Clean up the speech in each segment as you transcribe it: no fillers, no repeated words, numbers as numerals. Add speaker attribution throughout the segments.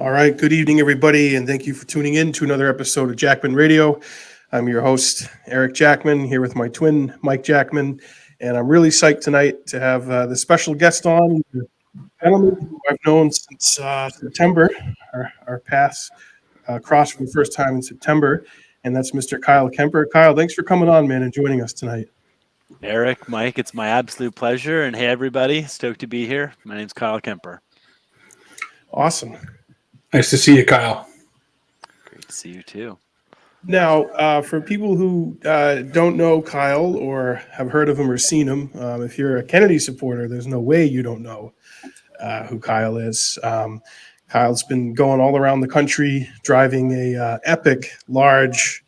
Speaker 1: All right. Good evening, everybody, and thank you for tuning in to another episode of Jackman Radio. I'm your host, Eric Jackman, here with my twin, Mike Jackman, and I'm really psyched tonight to have the special guest on, a gentleman who I've known since September. Our paths crossed for the first time in September, and that's Mr. Kyle Kemper. Kyle, thanks for coming on, man, and joining us tonight.
Speaker 2: Eric, Mike, it's my absolute pleasure. And hey, everybody, stoked to be here. My name's Kyle Kemper.
Speaker 1: Awesome.
Speaker 3: Nice to see you, Kyle.
Speaker 2: Great to see you too.
Speaker 1: Now, for people who don't know Kyle or have heard of him or seen him, if you're a Kennedy supporter, there's no way you don't know who Kyle is. Kyle's been going all around the country driving a epic, large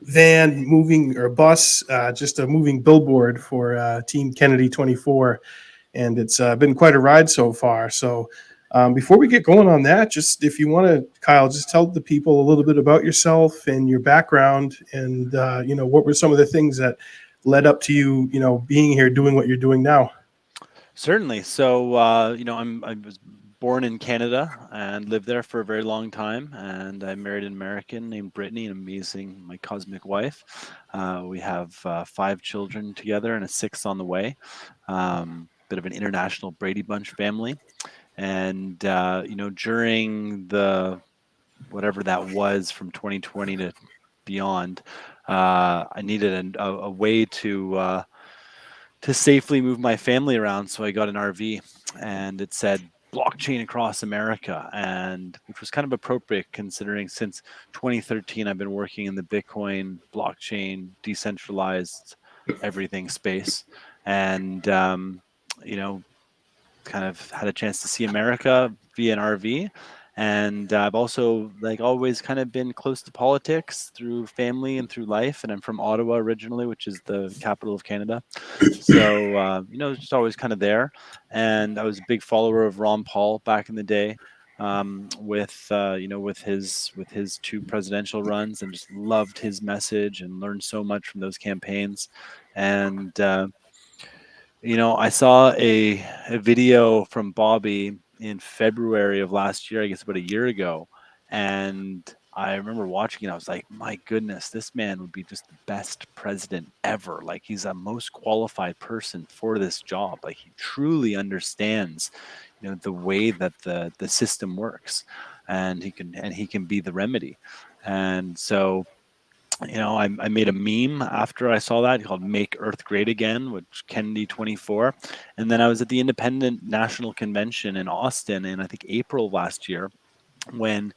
Speaker 1: van moving or bus, just a moving billboard for Team Kennedy 24. And it's been quite a ride so far. So before we get going on that, just if you want to, Kyle, just tell the people a little bit about yourself and your background and, what were some of the things that led up to you, being here, doing what you're doing now.
Speaker 2: Certainly. So, I was born in Canada and lived there for a very long time. And I married an American named Brittany, my cosmic wife. We have 5 children together and a 6th on the way. Bit of an international Brady Bunch family. And, during the whatever that was from 2020 to beyond, I needed a way to safely move my family around. So I got an RV and it said blockchain across America, and which was kind of appropriate considering since 2013, I've been working in the Bitcoin, blockchain, decentralized everything space. And, kind of had a chance to see America via an RV. And I've also always kind of been close to politics through family and through life. And I'm from Ottawa originally, which is the capital of Canada. So, just always kind of there. And I was a big follower of Ron Paul back in the day, with his 2 presidential runs, and just loved his message and learned so much from those campaigns. And, I saw a video from Bobby in February of last year, I guess about a year ago. And I remember watching it. I was like, my goodness, this man would be just the best president ever. Like, he's a most qualified person for this job. Like, he truly understands, the way that the system works, and he can be the remedy. And so, I made a meme after I saw that called "Make Earth Great Again," which Kennedy 24. And then I was at the Independent National Convention in Austin in, I think, April of last year, when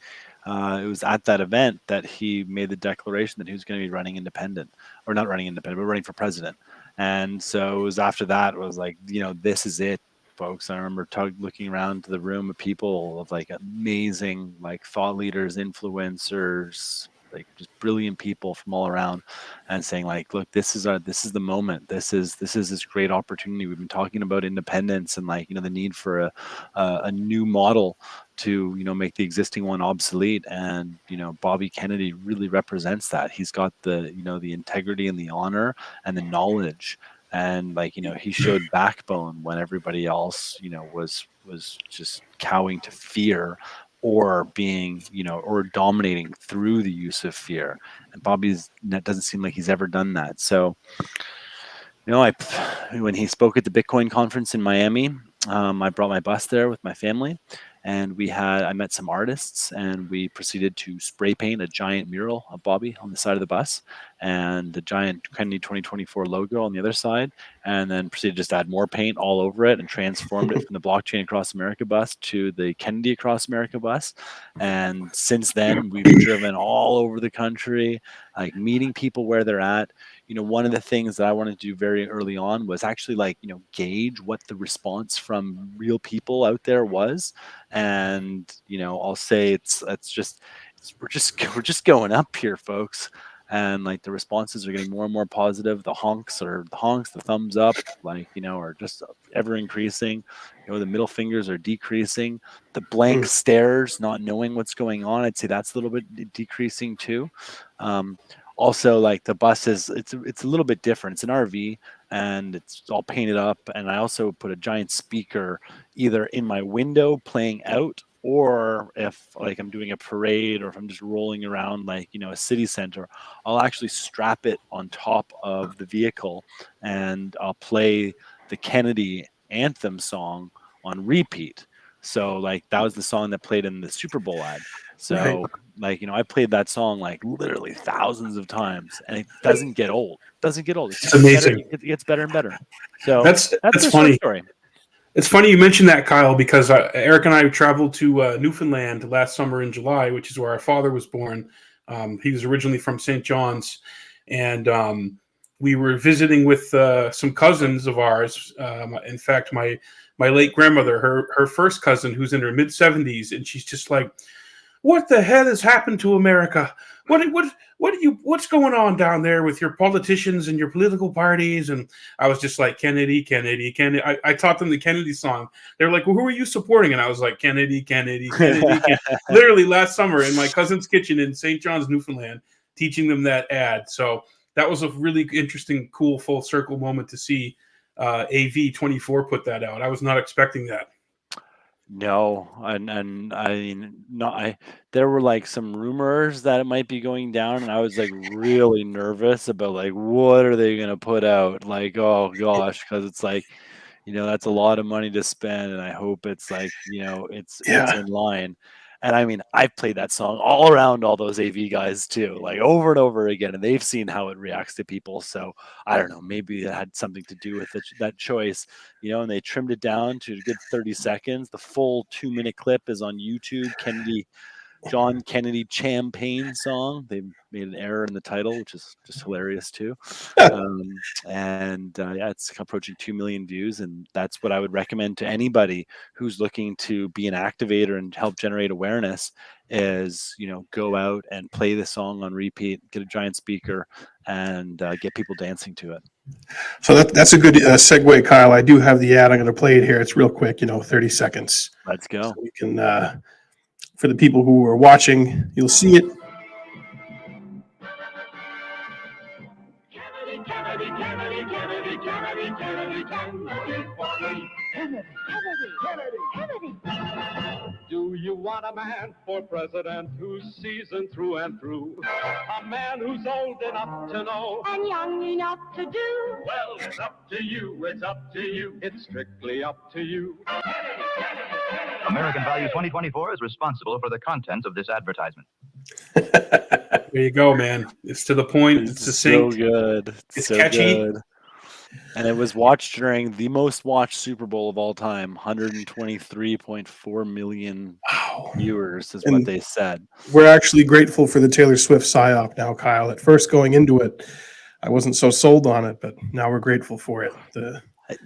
Speaker 2: it was at that event that he made the declaration that he was going to be running independent, or not running independent, but running for president. And so it was after that, it was like, this is it, folks. I remember looking around to the room of people, of amazing thought leaders, influencers, just brilliant people from all around, and saying look, this is the moment. This is this great opportunity. We've been talking about independence and the need for a new model to make the existing one obsolete. And Bobby Kennedy really represents that. He's got the the integrity and the honor and the knowledge. And he showed backbone when everybody else was just cowing to fear, or being, or dominating through the use of fear. And that doesn't seem like he's ever done that. So, when he spoke at the Bitcoin conference in Miami, I brought my bus there with my family, and I met some artists, and we proceeded to spray paint a giant mural of Bobby on the side of the bus, and the giant Kennedy 2024 logo on the other side, and then proceeded to just add more paint all over it and transformed it from the blockchain across America bus to the Kennedy across America bus. And since then, we've driven all over the country, meeting people where they're at. One of the things that I wanted to do very early on was actually gauge what the response from real people out there was. And I'll say we're just going up here, folks. And the responses are getting more and more positive. The honks, the thumbs up, are just ever increasing. The middle fingers are decreasing. The blank stares, not knowing what's going on, I'd say that's a little bit decreasing too. Also, the bus it's a little bit different. It's an RV, and it's all painted up. And I also put a giant speaker either in my window playing out, or if like I'm doing a parade or if I'm just rolling around like, a city center, I'll actually strap it on top of the vehicle and I'll play the Kennedy anthem song on repeat. So like that was the song that played in the Super Bowl ad. So like, I played that song like literally thousands of times, and it doesn't get old. Doesn't get old. It
Speaker 3: It's
Speaker 2: just gets better.
Speaker 3: amazing.
Speaker 2: It gets better and better. So
Speaker 3: That's
Speaker 2: that's the short
Speaker 3: funny.
Speaker 2: story.
Speaker 3: It's funny you mentioned that, Kyle, because Eric and I traveled to Newfoundland last summer in July, which is where our father was born. He was originally from St. John's, and we were visiting with some cousins of ours. In fact, my late grandmother, her first cousin, who's in her mid-70s, and she's just like, "What the hell has happened to America? What's going on down there with your politicians and your political parties?" And I was just like, Kennedy. I taught them the Kennedy song. They were like, "Well, who are you supporting?" And I was like, Kennedy. Literally last summer in my cousin's kitchen in St. John's, Newfoundland, teaching them that ad. So that was a really interesting, cool, full circle moment to see AV24 put that out. I was not expecting that.
Speaker 2: No, and I mean, there were like some rumors that it might be going down, and I was like really nervous about like what are they gonna put out? Like, oh gosh, because it's like, that's a lot of money to spend, and I hope it's like, it's in line. And I mean, I've played that song all around all those AV guys too, like over and over again, and they've seen how it reacts to people. So I don't know, maybe it had something to do with that choice, and they trimmed it down to a good 30 seconds. The full 2-minute clip is on YouTube. John Kennedy Champagne song. They made an error in the title, which is just hilarious too. Yeah, it's approaching 2 million views, and that's what I would recommend to anybody who's looking to be an activator and help generate awareness. Is go out and play the song on repeat, get a giant speaker, and get people dancing to it.
Speaker 1: So that's a good segue, Kyle. I do have the ad. I'm going to play it here. It's real quick, 30 seconds.
Speaker 2: Let's go.
Speaker 1: So we can. For the people who are watching, you'll see it.
Speaker 4: Do you want a man for president who's seasoned through and through? A man who's old enough to know
Speaker 5: and young enough to do?
Speaker 4: Well, it's up to you, it's up to you, it's strictly up to you.
Speaker 6: American Value 2024 is responsible for the content of this advertisement.
Speaker 3: There you go, man. It's to the point. It's succinct.
Speaker 2: So good.
Speaker 3: It's
Speaker 2: so
Speaker 3: catchy.
Speaker 2: Good. And it was watched during the most watched Super Bowl of all time. 123.4 million viewers is what they said.
Speaker 1: We're actually grateful for the Taylor Swift psyop now, Kyle. At first going into it, I wasn't so sold on it, but now we're grateful for it.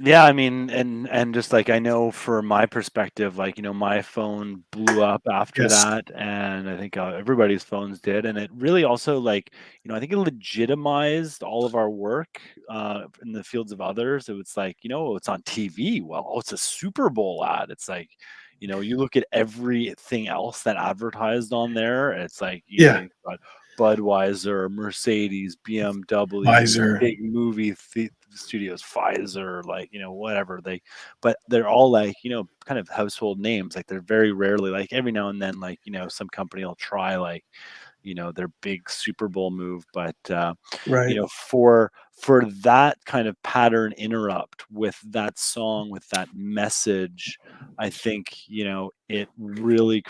Speaker 2: Yeah, I mean, and just like I know for my perspective, like, my phone blew up after that, and I think everybody's phones did, and it really also like, I think it legitimized all of our work in the fields of others. So it's like, it's on TV. Well, it's a Super Bowl ad. It's like, you look at everything else that advertised on there. It's like, you've got Budweiser, Mercedes, BMW,
Speaker 1: Pfizer,
Speaker 2: big movie studios, Pfizer, like, whatever but they're all like, kind of household names. Like they're very rarely, like every now and then, like, some company will try like, their big Super Bowl move. But, for that kind of pattern interrupt with that song, with that message, I think, it really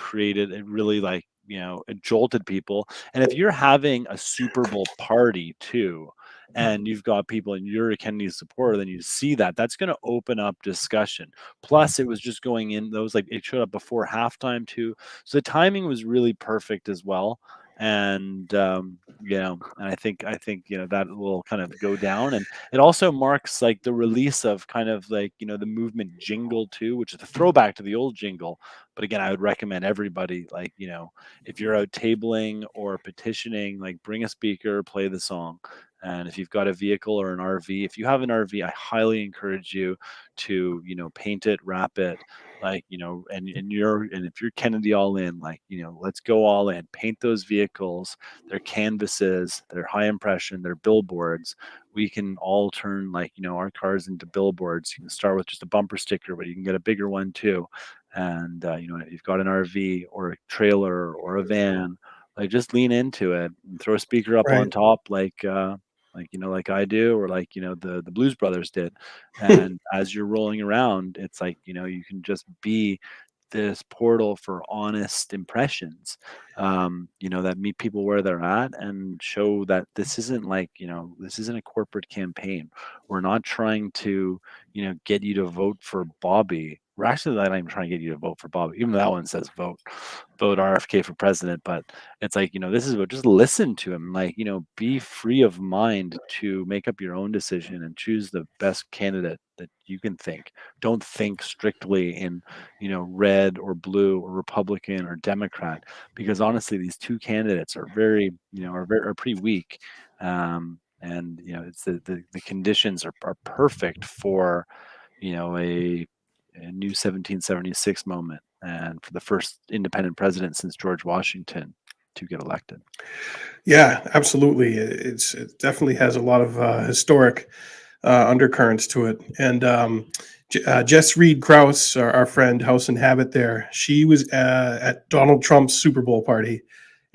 Speaker 2: like, it jolted people. And if you're having a Super Bowl party too, and you've got people and you're a Kennedy supporter, then you see that's going to open up discussion. Plus it was just going in those, like it showed up before halftime too. So the timing was really perfect as well. And, and I think, that will kind of go down. And it also marks like the release of kind of like, the movement jingle too, which is a throwback to the old jingle. But again, I would recommend everybody, like, if you're out tabling or petitioning, like bring a speaker, play the song. And if you've got a vehicle or an RV, if you have an RV, I highly encourage you to, paint it, wrap it, like, and if you're Kennedy all in, like, let's go all in, paint those vehicles, their canvases, their high impression, their billboards. We can all turn, like, our cars into billboards. You can start with just a bumper sticker, but you can get a bigger one too. And, if you've got an RV or a trailer or a van, like, just lean into it and throw a speaker up on
Speaker 1: Right.
Speaker 2: top, like I do, or like, the Blues Brothers did. And as you're rolling around, it's like, you can just be this portal for honest impressions, that meet people where they're at and show that this isn't like, this isn't a corporate campaign. We're not trying to, get you to vote for Bobby. We're actually not even trying to get you to vote for Bobby, even though that one says vote RFK for president. But it's like, this is what, just listen to him, like, be free of mind to make up your own decision and choose the best candidate that you can think. Don't think strictly in, red or blue or Republican or Democrat, because honestly, these two candidates are very, are pretty weak. And, it's the conditions are perfect for, a new 1776 moment, and for the first independent president since George Washington to get elected.
Speaker 1: Yeah, absolutely. It definitely has a lot of historic undercurrents to it. And Jess Reed Krause, our friend, House and Habit there, she was at Donald Trump's Super Bowl party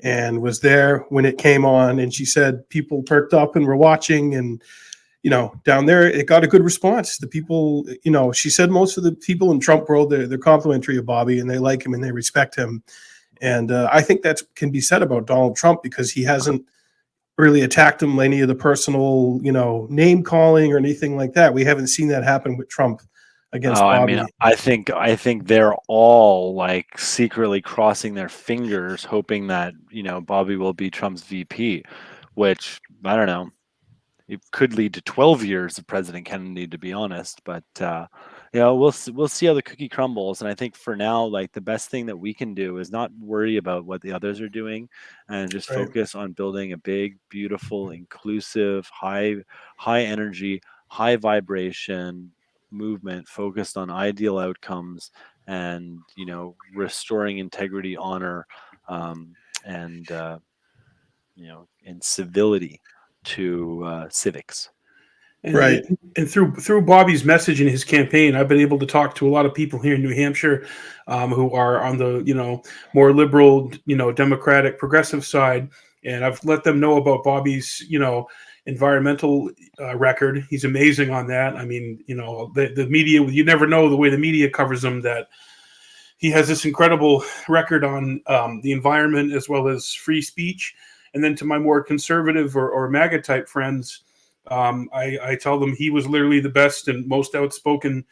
Speaker 1: and was there when it came on. And she said people perked up and were watching. And, down there, it got a good response. The people, she said most of the people in Trump world, they're complimentary of Bobby and they like him and they respect him. And I think that can be said about Donald Trump, because he hasn't really attacked him, any of the personal, name calling or anything like that. We haven't seen that happen with Trump against Bobby.
Speaker 2: I mean, I think they're all like secretly crossing their fingers, hoping that, Bobby will be Trump's VP, which, I don't know, it could lead to 12 years of President Kennedy, to be honest. But we'll see how the cookie crumbles. And I think for now, like, the best thing that we can do is not worry about what the others are doing, and just
Speaker 1: Right.
Speaker 2: focus on building a big, beautiful, inclusive, high energy, high vibration movement focused on ideal outcomes and, restoring integrity, honor, and civility to civics.
Speaker 3: And,
Speaker 1: Right.
Speaker 3: and through Bobby's message in his campaign, I've been able to talk to a lot of people here in New Hampshire who are on the more liberal, Democratic, progressive side, and I've let them know about Bobby's environmental record. He's amazing on that. I mean, the media, you never know the way the media covers him, that he has this incredible record on the environment as well as free speech. And then to my more conservative or MAGA type friends, I tell them he was literally the best and most outspoken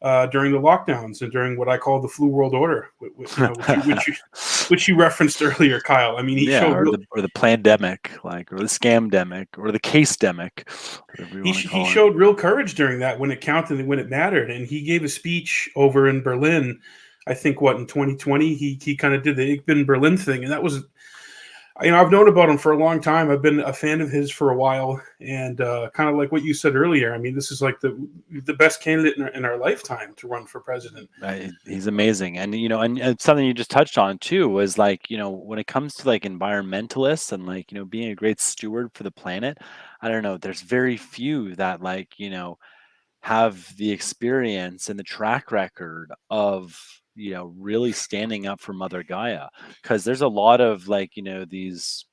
Speaker 3: during the lockdowns and during what I call the flu world order, which you referenced earlier, Kyle. I mean, he showed
Speaker 2: or the pandemic, like, or the scamdemic, or the case-demic.
Speaker 3: He showed real courage during that, when it counted and when it mattered. And he gave a speech over in Berlin, I think, in 2020. He kind of did the Ich bin Berlin thing, and that was. I've known about him for a long time. I've been a fan of his for a while, and kind of like what you said earlier. I mean, this is like the best candidate in our lifetime to run for president.
Speaker 2: He's amazing, and and something you just touched on too was, like, when it comes to, like, environmentalists and, like, being a great steward for the planet. I don't know. There's very few that, like, have the experience and the track record of really standing up for Mother Gaia, because there's a lot of, like, these,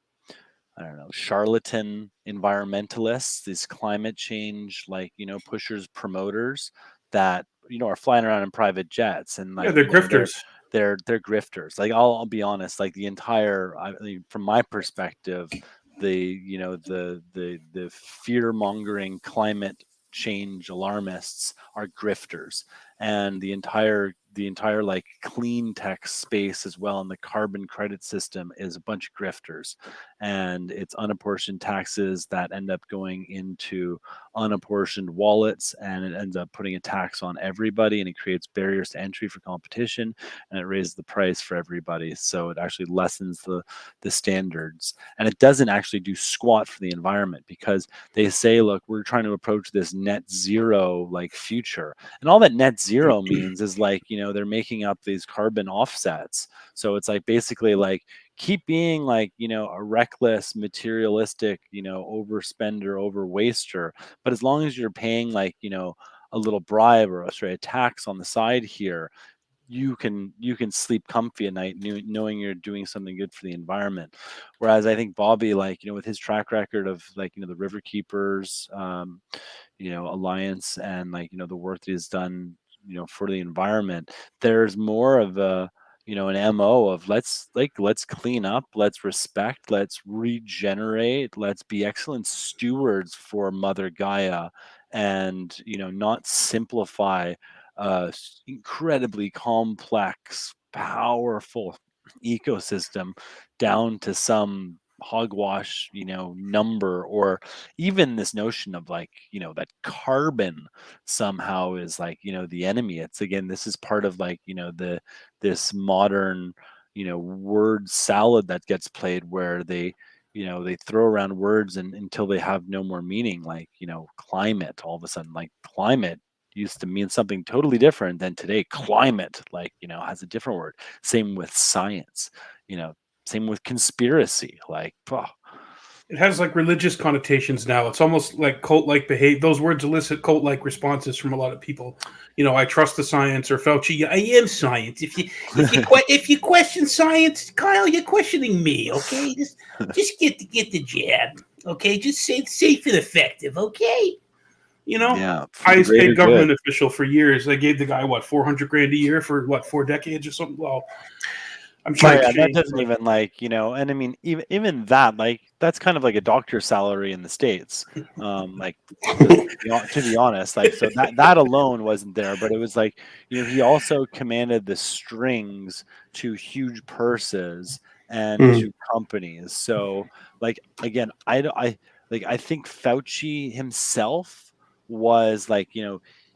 Speaker 2: I don't know, charlatan environmentalists, these climate change, like, pushers, promoters that are flying around in private jets, and, like,
Speaker 3: they're grifters.
Speaker 2: They're grifters. Like, I'll be honest, like, the entire, from my perspective, the fear mongering climate change alarmists are grifters, and the entire like clean tech space as well, and the carbon credit system is a bunch of grifters, and it's unapportioned taxes that end up going into unapportioned wallets, and it ends up putting a tax on everybody, and it creates barriers to entry for competition, and it raises the price for everybody, so it actually lessens the standards, and it doesn't actually do squat for the environment, because they say, look, we're trying to approach this net zero like future, and all that net zero means is, like, they're making up these carbon offsets. So it's like basically like keep being like, a reckless, materialistic, overspender, overwaster. But as long as you're paying like, a little bribe or a tax on the side here, you can sleep comfy at night knowing you're doing something good for the environment. Whereas I think Bobby, like, with his track record of like, the River Keepers, alliance, and like, the work that he's done, for the environment, there's more of a, an MO of let's clean up, let's respect, let's regenerate, let's be excellent stewards for Mother Gaia, and not simplify incredibly complex, powerful ecosystem down to some hogwash, number, or even this notion of like, that carbon somehow is like, the enemy. It's, again, this is part of like, this modern, word salad that gets played, where they throw around words and until they have no more meaning. Like, climate, all of a sudden, like climate used to mean something totally different than today. Climate, like, has a different word. Same with science, same with conspiracy. Like,
Speaker 3: It has like religious connotations now. It's almost like cult-like behavior. Those words elicit cult-like responses from a lot of people. I trust the science, or Fauci. I am science. If you question science, Kyle, you're questioning me. Okay, just get the jab. Okay, just say it's safe and effective. Okay.
Speaker 2: yeah,
Speaker 3: Highest paid government official for years. They gave the guy what, $400,000 a year for what, 4 decades or something. Well, I'm sure
Speaker 2: that doesn't even like, and I mean, even that, like, that's kind of like a doctor's salary in the States. Like, to be honest, like, so that alone wasn't there, but it was like, he also commanded the strings to huge purses and to companies. So like, again, I think Fauci himself was like,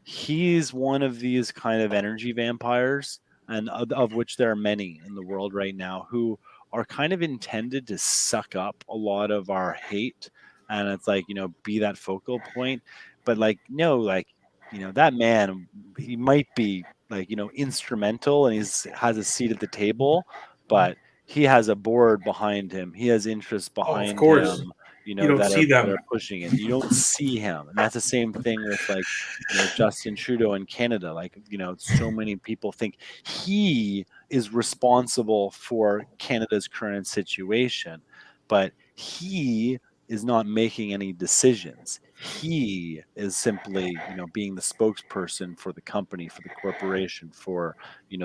Speaker 2: he's one of these kind of energy vampires, and of which there are many in the world right now, who are kind of intended to suck up a lot of our hate, and it's like, be that focal point. But like, no, like, that man, he might be like, instrumental, and has a seat at the table, but he has a board behind him, he has interests behind
Speaker 3: of course.
Speaker 2: him,
Speaker 3: don't see them.
Speaker 2: that are pushing it. You don't see him. And that's the same thing with like, Justin Trudeau in Canada. Like, so many people think he is responsible for Canada's current situation, but he is not making any decisions. He is simply, being the spokesperson for the company, for the corporation, for,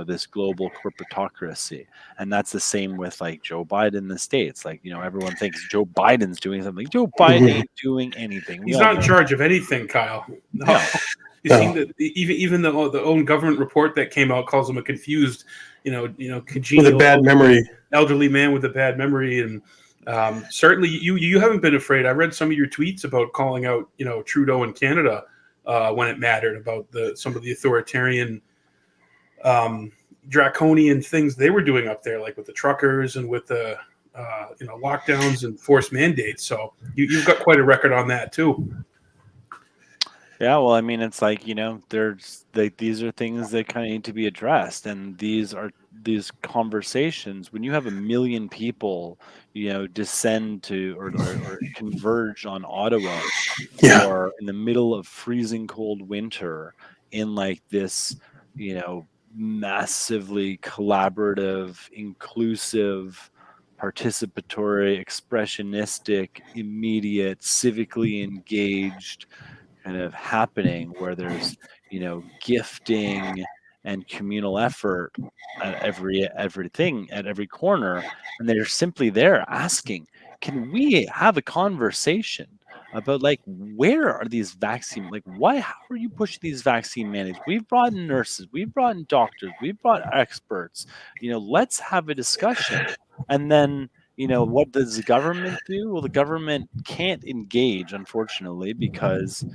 Speaker 2: this global corporatocracy. And that's the same with like Joe Biden in the States. Like, everyone thinks Joe Biden's doing something. Joe Biden ain't doing anything.
Speaker 3: He's not in charge of anything, Kyle. No. You seen that even the own government report that came out calls him a confused, congenial,
Speaker 1: with a bad memory,
Speaker 3: elderly man with a bad memory. And certainly you haven't been afraid. I read some of your tweets about calling out, Trudeau in Canada when it mattered, about some of the authoritarian, draconian things they were doing up there, like with the truckers and with the lockdowns and forced mandates. So you've got quite a record on that too.
Speaker 2: Yeah, well, I mean, it's like, there's like, these are things that kind of need to be addressed, and these conversations, when you have 1 million people, descend to or converge on Ottawa, or in the middle of freezing cold winter, in like this, massively collaborative, inclusive, participatory, expressionistic, immediate, civically engaged kind of happening, where there's, gifting and communal effort at everything at every corner, and they're simply there asking, can we have a conversation about like, where are these vaccine, like, how are you pushing these vaccine mandates? We've brought in nurses, we've brought in doctors, we've brought experts, let's have a discussion. And then, what does the government do? Well, the government can't engage, unfortunately, because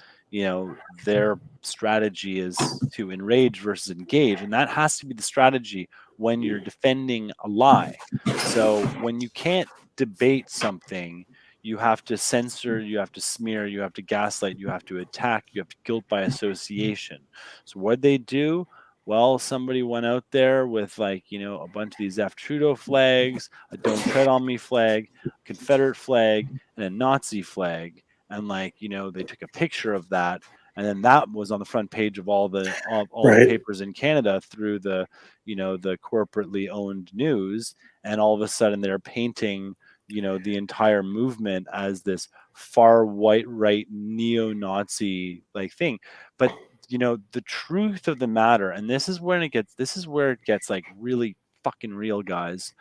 Speaker 2: their strategy is to enrage versus engage, and that has to be the strategy when you're defending a lie. So when you can't debate something, you have to censor, you have to smear, you have to gaslight, you have to attack, you have to guilt by association. So what they do, Well, somebody went out there with like, a bunch of these F Trudeau flags, a Don't Tread on Me flag, Confederate flag, and a Nazi flag. And like, they took a picture of that. And then that was on the front page of all the
Speaker 1: Right.
Speaker 2: papers in Canada through the, the corporately owned news. And all of a sudden they're painting, the entire movement as this far right neo-Nazi like thing. But the truth of the matter, and this is where it gets like really fucking real, guys,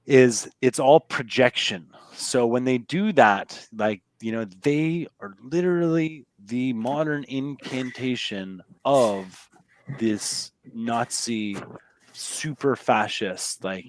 Speaker 2: is it's all projection. So when they do that, like, they are literally the modern incantation of this Nazi super fascist, like,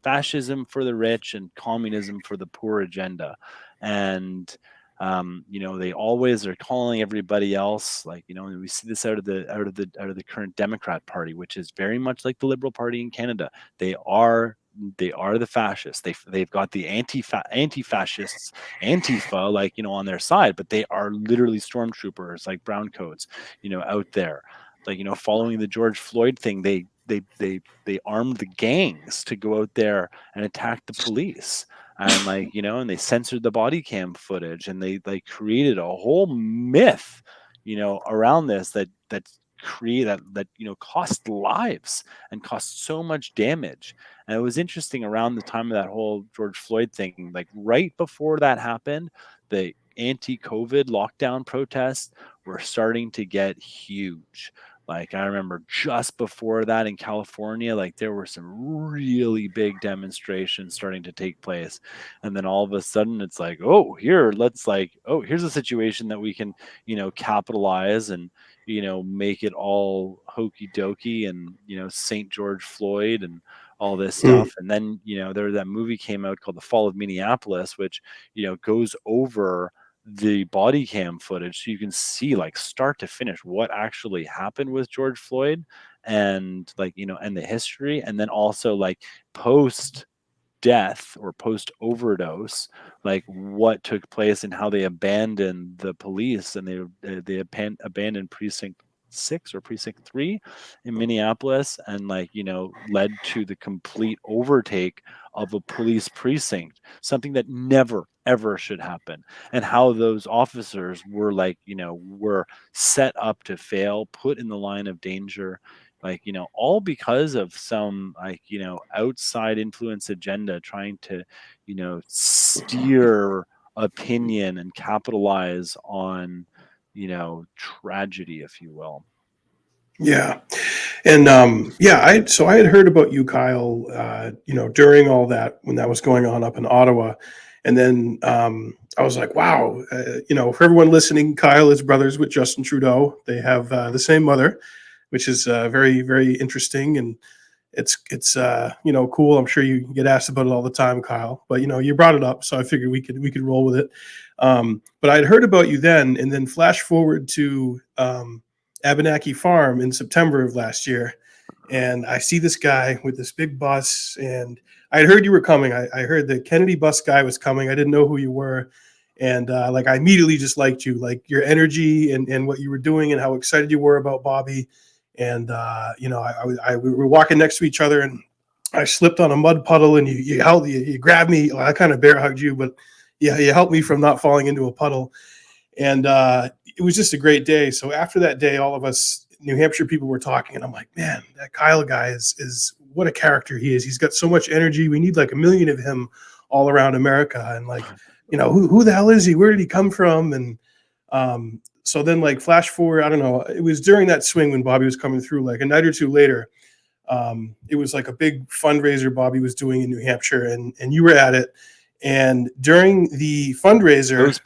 Speaker 2: fascism for the rich and communism for the poor agenda. And they always are calling everybody else, like, we see this out of the current Democrat Party, which is very much like the Liberal Party in Canada. They are the fascists. They've got the anti-fascists, Antifa, like, on their side, but they are literally stormtroopers, like brown coats, out there, like, following the George Floyd thing. They armed the gangs to go out there and attack the police. And like, and they censored the body cam footage, and they like created a whole myth, around this that cost lives and cost so much damage. And it was interesting around the time of that whole George Floyd thing, like right before that happened, the anti-COVID lockdown protests were starting to get huge. Like, I remember just before that in California, like there were some really big demonstrations starting to take place. And then all of a sudden it's like, here's a situation that we can, capitalize and, make it all hokey dokey and, St. George Floyd and all this stuff. And then, that movie came out called The Fall of Minneapolis, which, goes over the body cam footage, so you can see like start to finish what actually happened with George Floyd, and like, and the history, and then also like post death or post overdose, like what took place and how they abandoned the police, and they abandoned precinct 6 or precinct 3 in Minneapolis, and like, led to the complete overtake of a police precinct, something that never ever should happen. And how those officers were like, were set up to fail, put in the line of danger, like, all because of some like, outside influence agenda trying to, steer opinion and capitalize on, tragedy, if you will.
Speaker 1: Yeah. And I had heard about you, Kyle, during all that, when that was going on up in Ottawa. And then I was like, wow, for everyone listening, Kyle is brothers with Justin Trudeau. They have the same mother, which is very, very interesting. And it's cool. I'm sure you get asked about it all the time, Kyle, but you brought it up, so I figured we could roll with it. But I'd heard about you then, and then flash forward to Abenaki Farm in September of last year, and I see this guy with this big bus, and I'd heard you were coming. I heard the Kennedy bus guy was coming. I didn't know who you were, and like I immediately just liked you, like your energy and what you were doing and how excited you were about Bobby. And we were walking next to each other, and I slipped on a mud puddle, and you grabbed me. I kind of bear hugged you, but yeah, you helped me from not falling into a puddle. And it was just a great day. So after that day, all of us New Hampshire people were talking, and I'm like, man, that Kyle guy is what a character he is. He's got so much energy. We need like 1 million of him all around America. And like, who the hell is he? Where did he come from? And so then like flash forward, I don't know, it was during that swing when Bobby was coming through, like a night or two later, it was like a big fundraiser Bobby was doing in New Hampshire, and you were at it. And during the fundraiser,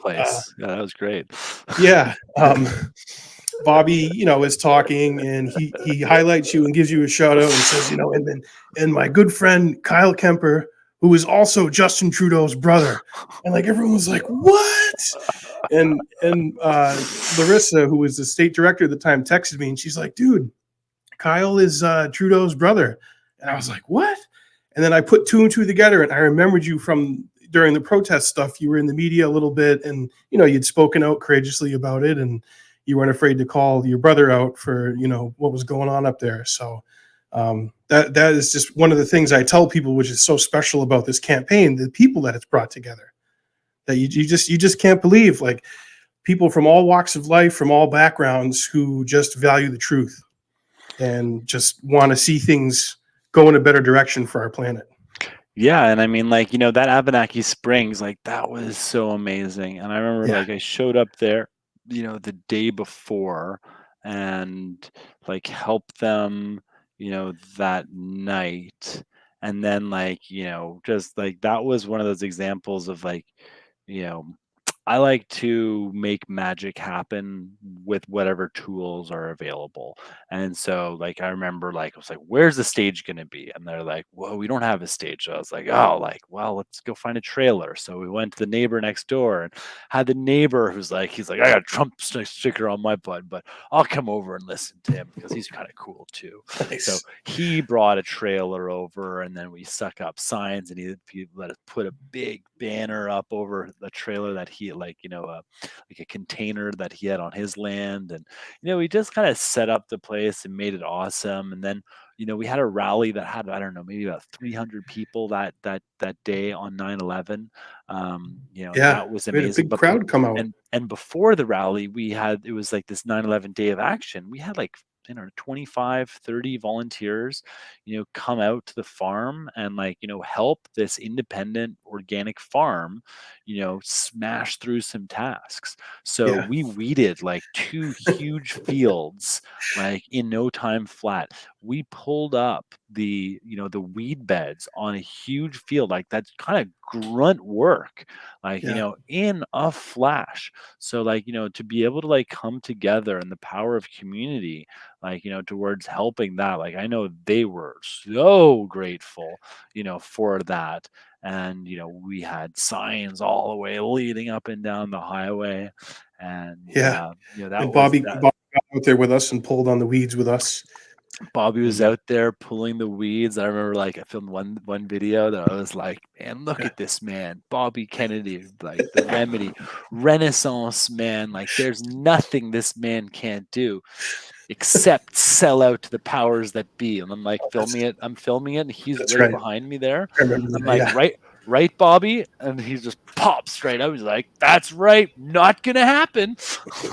Speaker 2: yeah, that was great.
Speaker 1: Yeah. Bobby, is talking, and he highlights you and gives you a shout out and says, and my good friend Kyle Kemper, who is also Justin Trudeau's brother. And like everyone was like, what? And Larissa, who was the state director at the time, texted me, and she's like, dude, Kyle is Trudeau's brother. And I was like, what? And then I put 2 and 2 together, and I remembered you from during the protest stuff. You were in the media a little bit, and you'd spoken out courageously about it, and you weren't afraid to call your brother out for, what was going on up there. So that is just one of the things I tell people, which is so special about this campaign, the people that it's brought together, that you just can't believe, like, people from all walks of life, from all backgrounds, who just value the truth and just want to see things go in a better direction for our planet.
Speaker 2: Yeah, and I mean, like, that Abenaki Springs, like, that was so amazing. And I remember,
Speaker 1: Yeah.
Speaker 2: like, I showed up there, the day before, and like helped them, that night. And then, like, just like that was one of those examples of, like, you know, I like to make magic happen with whatever tools are available. And so, like, I remember, like, I was like, where's the stage going to be? And they're like, well, we don't have a stage. So I was like, oh, like, well, let's go find a trailer. So we went to the neighbor next door and had the neighbor he's like, I got a Trump sticker on my butt, but I'll come over and listen to him because he's kind of cool too.
Speaker 1: Nice.
Speaker 2: So he brought a trailer over, and then we stuck up signs, and he let us put a big banner up over the trailer that he, like, like a container that he had on his land. And we just kind of set up the place and made it awesome. And then we had a rally that had, I don't know, maybe about 300 people that day on 9/11. That was
Speaker 1: we had a
Speaker 2: amazing.
Speaker 1: big crowd come out.
Speaker 2: And before the rally, it was like this 9/11 day of action. We had like 25, 30 volunteers, come out to the farm and, like, help this independent organic farm, smash through some tasks. So
Speaker 1: Yeah.
Speaker 2: we weeded like 2 huge fields, like, in no time flat. We pulled up the weed beds on a huge field, like, that's kind of grunt work, like,
Speaker 1: Yeah.
Speaker 2: in a flash. So, like, to be able to, like, come together, and the power of community, like, towards helping that, like, I know they were so grateful, for that. And we had signs all the way leading up and down the highway. And
Speaker 1: Yeah.
Speaker 2: that
Speaker 1: And
Speaker 2: was
Speaker 1: Bobby
Speaker 2: that.
Speaker 1: got out there with us and pulled on the weeds with us.
Speaker 2: Bobby was
Speaker 1: And
Speaker 2: out there pulling the weeds. I remember, like, I filmed one video that I was like, man, look at this man, Bobby Kennedy, like the remedy, Renaissance man. Like, there's nothing this man can't do except sell out to the powers that be. And I'm like, filming it. I'm filming it, and he's
Speaker 1: That's
Speaker 2: right
Speaker 1: right.
Speaker 2: behind me there.
Speaker 1: I remember
Speaker 2: I'm
Speaker 1: that,
Speaker 2: like,
Speaker 1: yeah.
Speaker 2: right, Bobby, and he just pops straight up. He's like, "That's right, not gonna happen."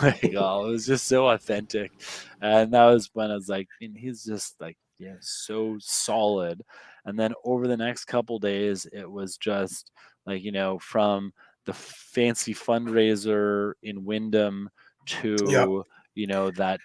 Speaker 2: Like, oh, it was just so authentic, and that was when I was like, and he's just like, yeah, so solid. And then over the next couple days, it was just like, from the fancy fundraiser in Wyndham
Speaker 1: Yep.
Speaker 2: to that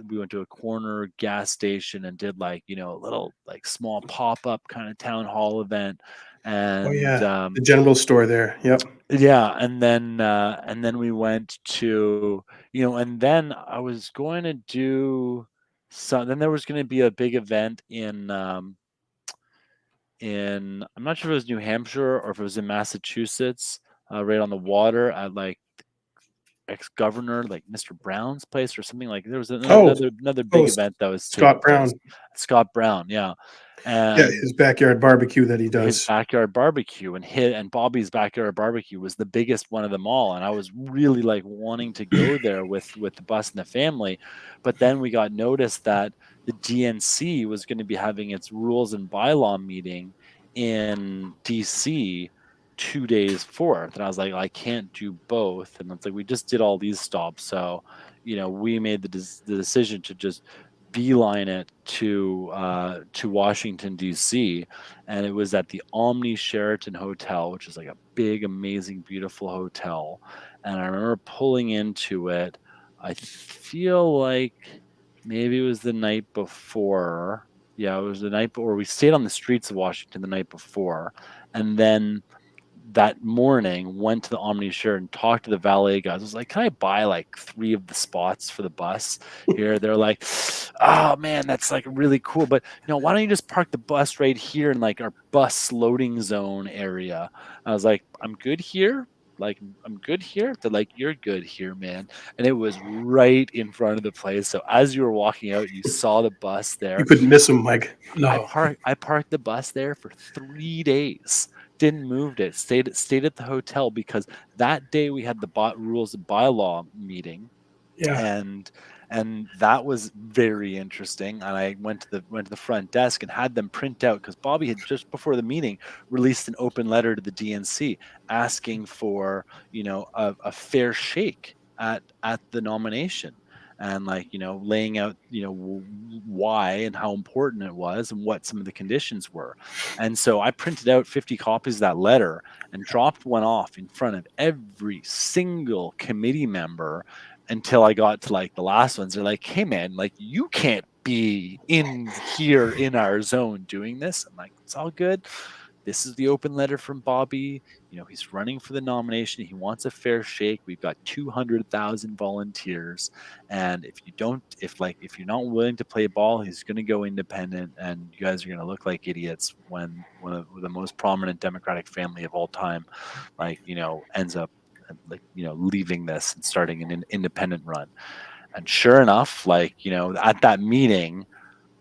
Speaker 2: we went to a corner gas station and did, like, a little, like, small pop-up kind of town hall event. And
Speaker 1: Oh yeah. The general store there. Yep.
Speaker 2: yeah, and then we went to, and then I was going to do then there was going to be a big event in I'm not sure if it was New Hampshire or if it was in Massachusetts, right on the water at, like, ex-governor, like, Mr. Brown's place or something. Like, there was another big event that was taking
Speaker 1: Scott Brown.
Speaker 2: place. Scott Brown, yeah.
Speaker 1: Yeah,
Speaker 2: And
Speaker 1: his backyard barbecue that he
Speaker 2: his
Speaker 1: does.
Speaker 2: backyard barbecue, and Bobby's backyard barbecue was the biggest one of them all. And I was really, like, wanting to go there with the bus and the family. But then we got notice that the DNC was going to be having its rules and bylaw meeting in DC 2 days forth. And I was like, I can't do both. And it's like, we just did all these stops. So, we made the decision to just beeline it to Washington, D.C. And it was at the Omni Sheraton Hotel, which is like a big, amazing, beautiful hotel. And I remember pulling into it. I feel like maybe it was the night before. Yeah, it was the night before. We stayed on the streets of Washington the night before. And then that morning went to the Omni Sheraton and talked to the valet guys. I was like, can I buy like 3 of the spots for the bus here? They're like, oh man, that's like really cool. But why don't you just park the bus right here in, like, our bus loading zone area? I was like, I'm good here. Like, I'm good here. They're like, you're good here, man. And it was right in front of the place. So as you were walking out, you saw the bus there.
Speaker 1: You couldn't miss him, Mike.
Speaker 3: No.
Speaker 2: I parked the bus there for 3 days. Didn't move it. Stayed at the hotel because that day we had the rules and bylaw meeting,
Speaker 3: Yeah.
Speaker 2: And that was very interesting. And I went to the front desk and had them print out, because Bobby had just before the meeting released an open letter to the DNC asking for a fair shake at the nomination, and laying out why and how important it was and what some of the conditions were. And so I printed out 50 copies of that letter and dropped one off in front of every single committee member until I got to the last ones. They're like, hey man, you can't be in here in our zone doing this. I'm like, it's all good. This is the open letter from Bobby. He's running for the nomination. He wants a fair shake. We've got 200,000 volunteers. And if you're not willing to play ball, he's going to go independent, and you guys are going to look like idiots when the most prominent Democratic family of all time, ends up leaving this and starting an independent run. And sure enough, at that meeting,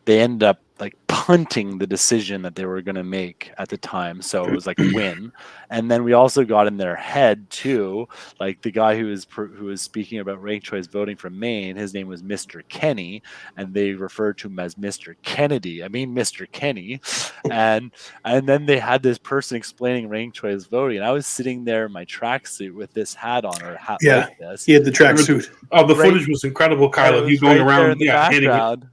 Speaker 2: they ended up punting the decision that they were going to make at the time. So it was a win. And then we also got in their head too, the guy who was speaking about ranked choice voting from Maine, his name was Mr. Kenny, and they referred to him as Mr. Kennedy. I mean, Mr. Kenny. And then they had this person explaining ranked choice voting. And I was sitting there in my tracksuit with this hat on, or a hat like this.
Speaker 1: He had the tracksuit.
Speaker 3: Oh, the footage was incredible, Kyle. Of you going around
Speaker 2: in the background.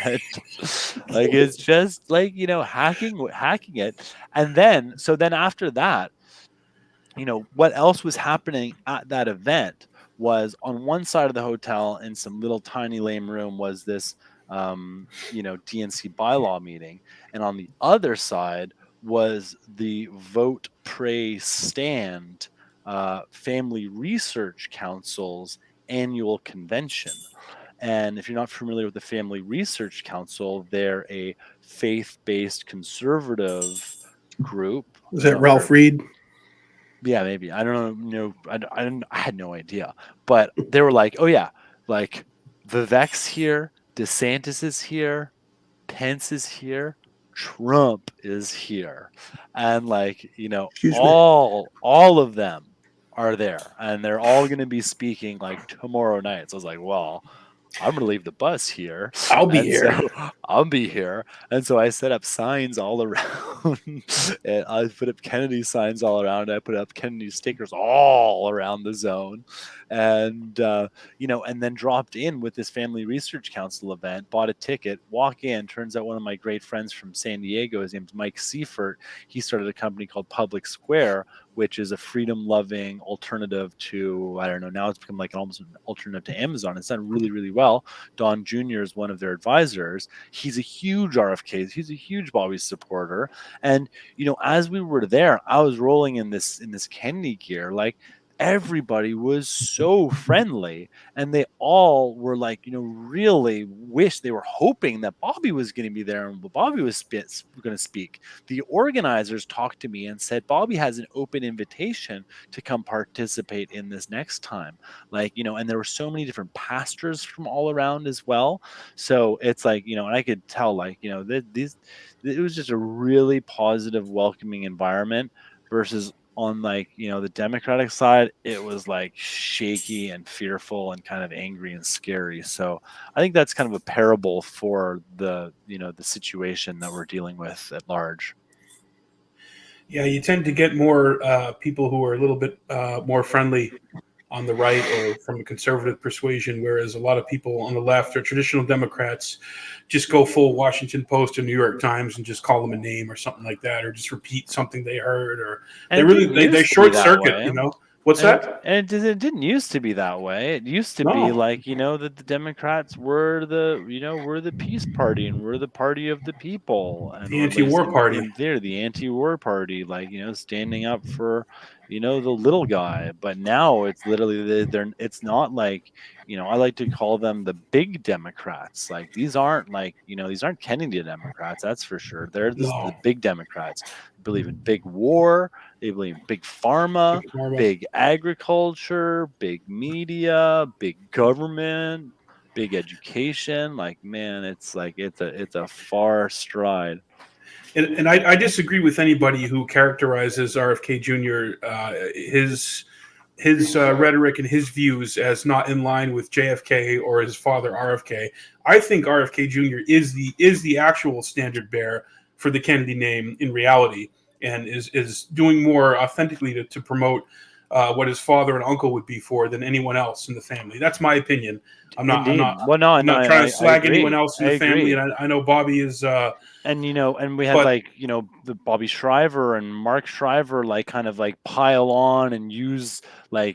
Speaker 2: It's just hacking it. And then after that, what else was happening at that event was, on one side of the hotel in some little tiny lame room was this DNC bylaw meeting, and on the other side was the Vote Pray Stand Family Research Council's annual convention. And if you're not familiar with the Family Research Council, they're a faith-based conservative group.
Speaker 1: Was that Ralph Reed?
Speaker 2: Yeah, maybe. I don't know. I had no idea. But they were like, oh yeah, Vivek's here, DeSantis is here, Pence is here, Trump is here, and all of them are there, and they're all going to be speaking tomorrow night. So I was like, well, I'm going to leave the bus here.
Speaker 3: I'll be here.
Speaker 2: So I'll be here. And so I set up signs all around. And I put up Kennedy signs all around. I put up Kennedy stickers all around the zone. And, and then dropped in with this Family Research Council event, bought a ticket, walk in. Turns out one of my great friends from San Diego, his name's Mike Seifert. He started a company called Public Square, which is a freedom-loving alternative to, I don't know, now it's become almost an alternative to Amazon. It's done really, really well. Don Jr. is one of their advisors. He's a huge RFK. He's a huge Bobby supporter. And, as we were there, I was rolling in this Kennedy gear, everybody was so friendly, and they all were really they were hoping that Bobby was going to be there and Bobby was going to speak. The organizers talked to me and said Bobby has an open invitation to come participate in this next time. And there were so many different pastors from all around as well. So it's and I could tell it was just a really positive, welcoming environment, versus on the Democratic side, it was shaky and fearful and kind of angry and scary. So I think that's kind of a parable for the the situation that we're dealing with at large.
Speaker 3: Yeah, you tend to get more people who are a little bit more friendly on the right or from a conservative persuasion, whereas a lot of people on the left or traditional Democrats just go full Washington Post or New York Times and just call them a name or something like that, or just repeat something they heard, or they short circuit, What's that?
Speaker 2: And it didn't used to be that way. It used to be that the Democrats were the peace party, and we're the party of the people, and
Speaker 3: the anti-war party.
Speaker 2: They're the anti-war party, standing up for the little guy. But now it's literally it's not I like to call them the big Democrats. These aren't these aren't Kennedy Democrats, that's for sure. They're the big Democrats. They believe in big war. They believe in big pharma, big agriculture, big media, big government, big education. It's a far stride.
Speaker 3: And I disagree with anybody who characterizes RFK Jr. his rhetoric and his views as not in line with JFK or his father RFK. I think RFK Jr. is the actual standard bearer for the Kennedy name in reality, and is doing more authentically to promote what his father and uncle would be for than anyone else in the family. That's my opinion. I'm not trying to slag anyone else in the family, and I know Bobby is.
Speaker 2: And and we had
Speaker 3: but-
Speaker 2: the Bobby Shriver and Mark Shriver kind of pile on and use they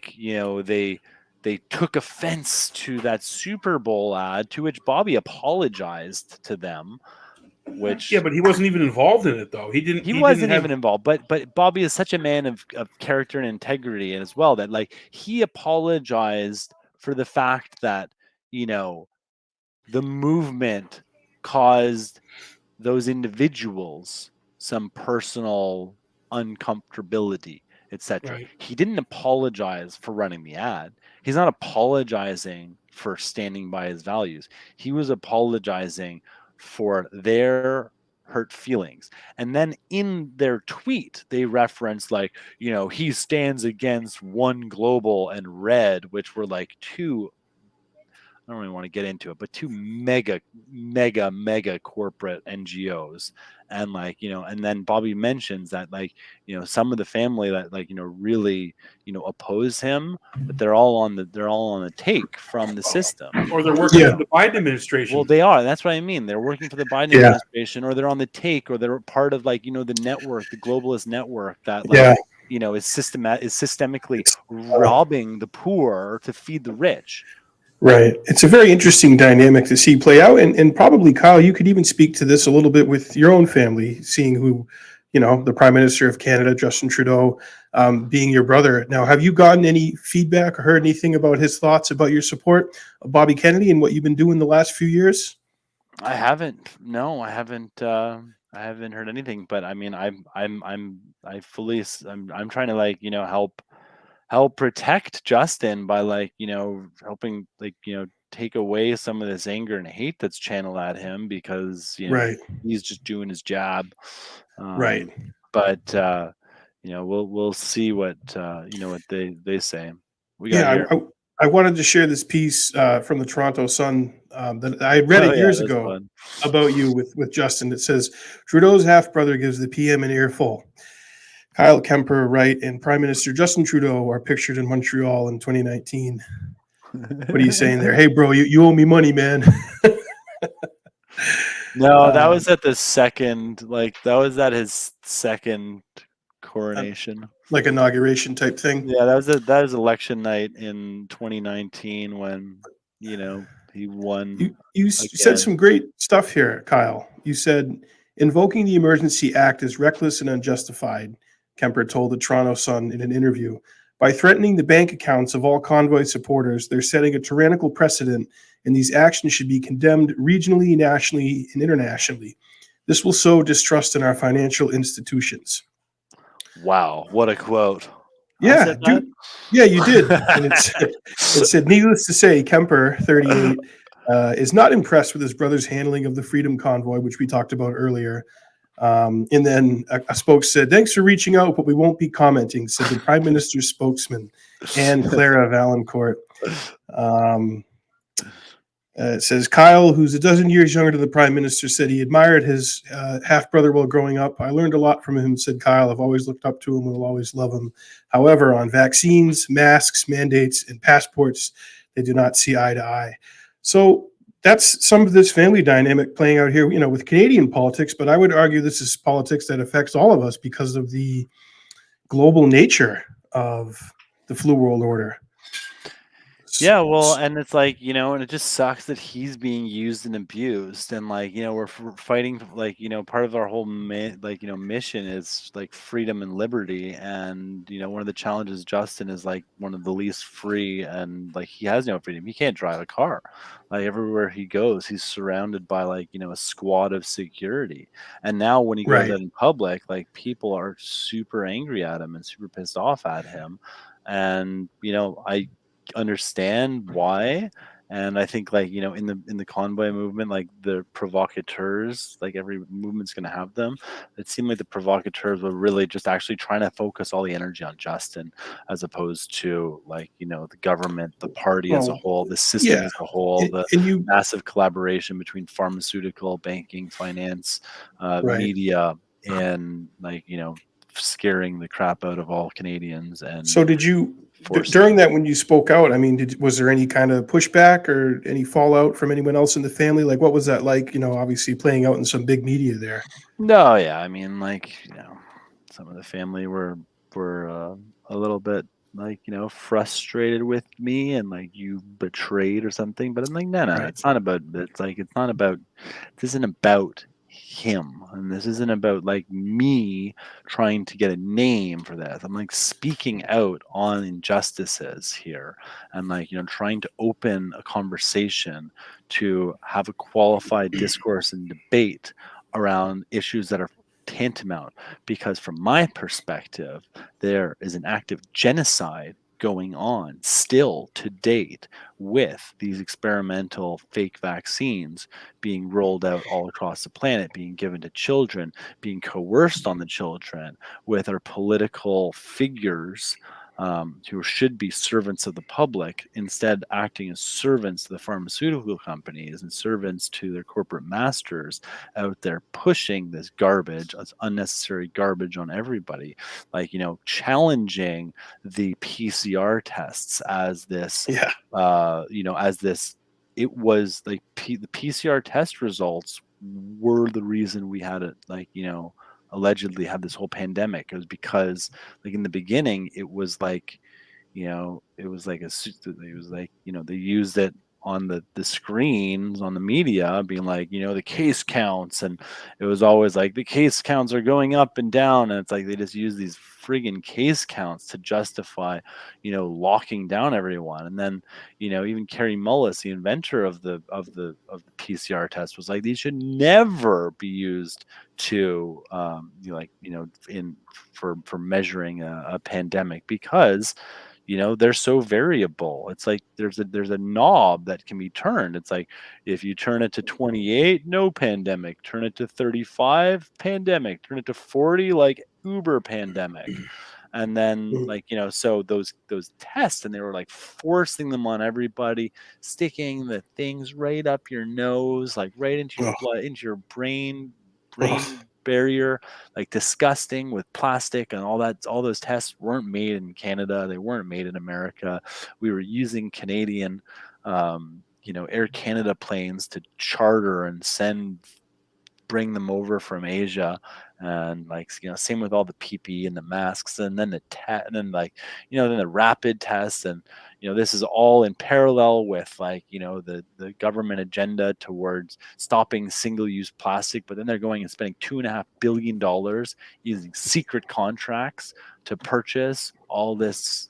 Speaker 2: took offense to that Super Bowl ad, to which Bobby apologized to them. Which
Speaker 3: but he wasn't even involved in it though. He
Speaker 2: wasn't even involved. But Bobby is such a man of character and integrity as well, that he apologized for the fact that the movement caused those individuals some personal uncomfortability, etc.
Speaker 3: Right.
Speaker 2: He didn't apologize for running the ad. He's not apologizing for standing by his values. He was apologizing for their hurt feelings. And then in their tweet, they reference he stands against One Global and Red, which were two, I don't really want to get into it, but two mega corporate NGOs. And and then Bobby mentions that some of the family that really oppose him, but they're all on the take from the system.
Speaker 3: Or they're working for the Biden administration.
Speaker 2: Well, they are. That's what I mean. They're working for the Biden administration, or they're on the take, or they're part of the network, the globalist network that is systemically robbing the poor to feed the rich.
Speaker 1: Right. It's a very interesting dynamic to see play out. And probably, Kyle, you could even speak to this a little bit with your own family, seeing who, the Prime Minister of Canada, Justin Trudeau, being your brother. Now, have you gotten any feedback or heard anything about his thoughts about your support of Bobby Kennedy and what you've been doing the last few years?
Speaker 2: I haven't. No, I haven't. I haven't heard anything. But I mean, I'm trying to help protect Justin by helping take away some of this anger and hate that's channeled at him, because he's just doing his job.
Speaker 1: Right.
Speaker 2: But we'll see what what they say.
Speaker 1: I wanted to share this piece from the Toronto Sun that I read years ago about you with Justin. It says, Trudeau's half-brother gives the PM an earful. Kyle Kemper, Wright, and Prime Minister Justin Trudeau are pictured in Montreal in 2019. What are you saying there? Hey, bro, you owe me money, man.
Speaker 2: No, that was at the second, that was at his second coronation.
Speaker 1: Like inauguration type thing?
Speaker 2: Yeah, that was election night in 2019 when, he won.
Speaker 1: You said some great stuff here, Kyle. You said, invoking the Emergency Act is reckless and unjustified, Kemper told the Toronto Sun in an interview. By threatening the bank accounts of all convoy supporters, they're setting a tyrannical precedent, and these actions should be condemned regionally, nationally, and internationally. This will sow distrust in our financial institutions.
Speaker 2: Wow, what a quote.
Speaker 1: Yeah, dude. Yeah, you did. And it said, needless to say, Kemper, 38, is not impressed with his brother's handling of the Freedom Convoy, which we talked about earlier. And then a spokes said, thanks for reaching out, but we won't be commenting, said the Prime Minister's spokesman, Anne Clara Valancourt. It says, Kyle, who's a dozen years younger than the Prime Minister, said he admired his half-brother while growing up. I learned a lot from him, said Kyle. I've always looked up to him and will always love him. However, on vaccines, masks, mandates, and passports, they do not see eye to eye. So that's some of this family dynamic playing out here, with Canadian politics. But I would argue this is politics that affects all of us because of the global nature of the flu world order.
Speaker 2: Yeah, well, and it's and it just sucks that he's being used and abused, and we're fighting, part of our whole mission is freedom and liberty, and one of the challenges Justin is one of the least free, and he has no freedom. He can't drive a car. Everywhere he goes, he's surrounded by a squad of security, and now when he goes out in public, people are super angry at him and super pissed off at him, and I understand why, And I think, like, in the convoy movement, like the provocateurs, like every movement's going to have them. It seemed like the provocateurs were really just actually trying to focus all the energy on Justin, as opposed to, like, the government, the party as a
Speaker 1: Well,
Speaker 2: whole, the system
Speaker 1: yeah,
Speaker 2: as a whole, the
Speaker 1: and you
Speaker 2: massive collaboration between pharmaceutical, banking, finance,
Speaker 1: right.
Speaker 2: media, and, like, scaring the crap out of all Canadians and
Speaker 1: So did you
Speaker 2: forcing.
Speaker 1: during that when you spoke out? I mean, was there any kind of pushback or any fallout from anyone else in the family? Like, what was that like? Obviously playing out in some big media there.
Speaker 2: No, yeah, I mean, like, some of the family were a little bit, like, frustrated with me and, like, you betrayed or something. But I'm like, no, no,
Speaker 1: Right.
Speaker 2: it's not about. It's like, it's not about. This isn't about him, and this isn't about, like, me trying to get a name for this. I'm, like, speaking out on injustices here, and, like, trying to open a conversation to have a qualified discourse and debate around issues that are tantamount, because from my perspective there is an active genocide going on still to date, with these experimental fake vaccines being rolled out all across the planet, being given to children, being coerced on the children, with our political figures, who should be servants of the public, instead acting as servants to the pharmaceutical companies and servants to their corporate masters, out there pushing this garbage, this unnecessary garbage on everybody, like, challenging the PCR tests as this,
Speaker 1: Yeah.
Speaker 2: as this. It was like the PCR test results were the reason we had it, like, allegedly had this whole pandemic. It was because, like, in the beginning, it was like, it was like it was like, they used it on the screens on the media, being like, the case counts, and it was always like the case counts are going up and down, and it's like they just use these friggin' case counts to justify, locking down everyone. And then, even Kerry Mullis, the inventor of the PCR test, was like, these should never be used to, in for measuring a pandemic, because they're so variable. It's like there's a knob that can be turned. It's like, if you turn it to 28, no pandemic; turn it to 35, pandemic; turn it to 40, like uber pandemic. And then,
Speaker 1: Mhm.
Speaker 2: like, so those tests, and they were like forcing them on everybody, sticking the things right up your nose, like right into your
Speaker 1: Oh,
Speaker 2: blood, into your
Speaker 1: oh,
Speaker 2: brain barrier, like disgusting, with plastic and all that. All those tests weren't made in Canada, they weren't made in America. We were using Canadian, Air Canada planes to charter and bring them over from Asia. And, like, same with all the PPE and the masks, and then and then, like, then the rapid tests. And this is all in parallel with, like, the government agenda towards stopping single-use plastic. But then they're going and spending $2.5 billion using secret contracts to purchase all these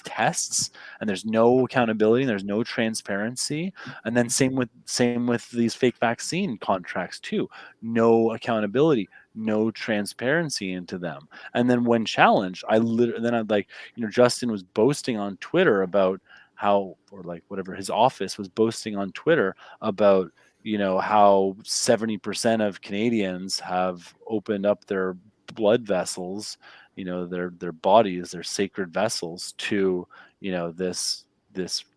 Speaker 2: tests, and there's no accountability, and there's no transparency. And then same with these fake vaccine contracts too. No accountability, no transparency into them. And then when challenged, I'd like, Justin was boasting on Twitter about how, or like whatever, his office was boasting on Twitter about, how 70% of Canadians have opened up their blood vessels, their bodies, their sacred vessels, to, this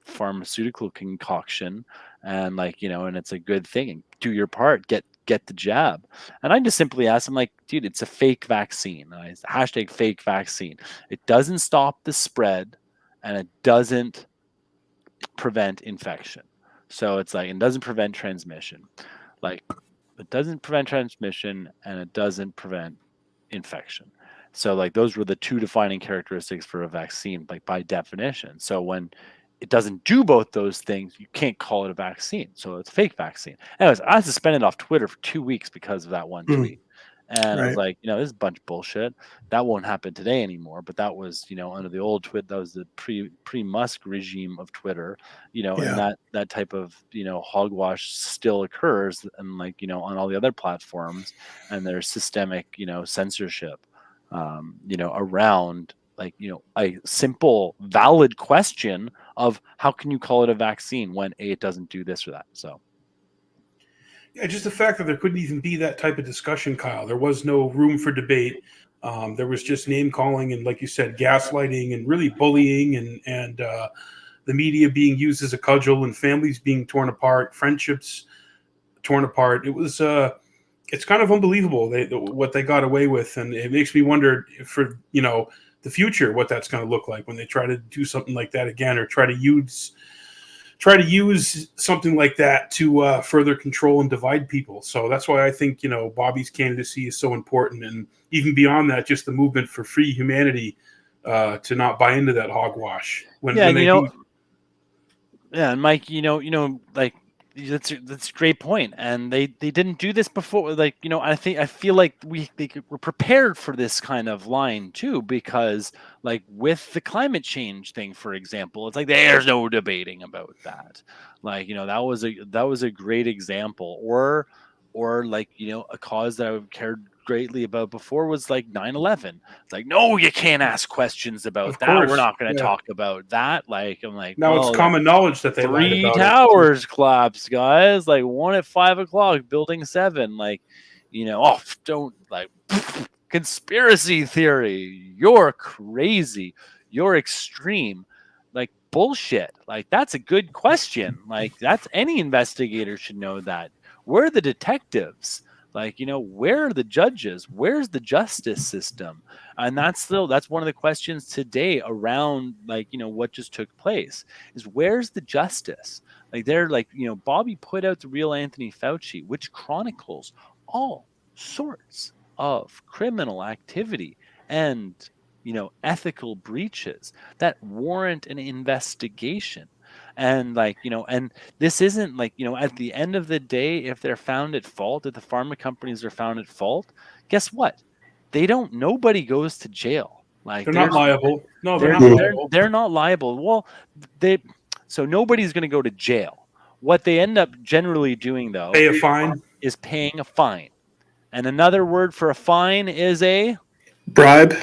Speaker 2: pharmaceutical concoction. And, like, and it's a good thing, and do your part, get the jab. And I just simply asked him, like, dude, it's a fake vaccine. Hashtag fake vaccine. It doesn't stop the spread, and it doesn't prevent infection. So it's like, it doesn't prevent transmission. Like, it doesn't prevent transmission, and it doesn't prevent infection. So, like, those were the two defining characteristics for a vaccine, like, by definition. So when it doesn't do both those things, you can't call it a vaccine. So it's a fake vaccine. Anyways, I was suspended off Twitter for 2 weeks because of that one
Speaker 1: mm,
Speaker 2: tweet. And I was
Speaker 1: right.
Speaker 2: like, this is a bunch of bullshit. That won't happen today anymore. But that was, under the old Twitter, that was the pre-Musk regime of Twitter, and
Speaker 1: Yeah.
Speaker 2: that type of, hogwash still occurs, and, like, on all the other platforms. And there's systemic, censorship, around a simple, valid question of how can you call it a vaccine when it doesn't do this or that. So.
Speaker 3: Yeah, just the fact that there couldn't even be that type of discussion, Kyle. There was no room for debate. There was just name calling and, like you said, gaslighting and really bullying and the media being used as a cudgel and families being torn apart, friendships torn apart. It was it's kind of unbelievable what they got away with, and it makes me wonder for the future what that's going to look like when they try to do something like that again, or try to use something like that to further control and divide people. So that's why I think Bobby's candidacy is so important, and even beyond that, just the movement for free humanity to not buy into that hogwash.
Speaker 2: Yeah, and Mike, like that's a great point, and they didn't do this before. Like I feel like they were prepared for this kind of line too, because like with the climate change thing, for example, it's like there's no debating about that. Like that was a great example, or like a cause that I cared greatly about before was like 9/11. It's like, no, you can't ask questions about
Speaker 3: Of
Speaker 2: that.
Speaker 3: course,
Speaker 2: We're not going to
Speaker 3: yeah.
Speaker 2: talk about that. Like I'm like,
Speaker 3: now
Speaker 2: well,
Speaker 3: it's common knowledge that they lied
Speaker 2: 3
Speaker 3: about
Speaker 2: towers collapsed, guys. Like one at 5 o'clock, building 7. Like, don't like conspiracy theory. You're crazy. You're extreme. Like bullshit. Like that's a good question. Like that's any investigator should know that. Where are the detectives? Like, where are the judges? Where's the justice system? And that's one of the questions today around like, what just took place is where's the justice? Like they're like, Bobby put out the real Anthony Fauci, which chronicles all sorts of criminal activity and, ethical breaches that warrant an investigation. And like, and this isn't like, at the end of the day, if they're found at fault, if the pharma companies are found at fault, guess what? Nobody goes to jail. Like
Speaker 3: they're not liable. No, they're not liable.
Speaker 2: They're not liable. Well, so nobody's going to go to jail. What they end up generally doing though,
Speaker 3: Pay a fine,
Speaker 2: is paying a fine. And another word for a fine is a
Speaker 1: bribe.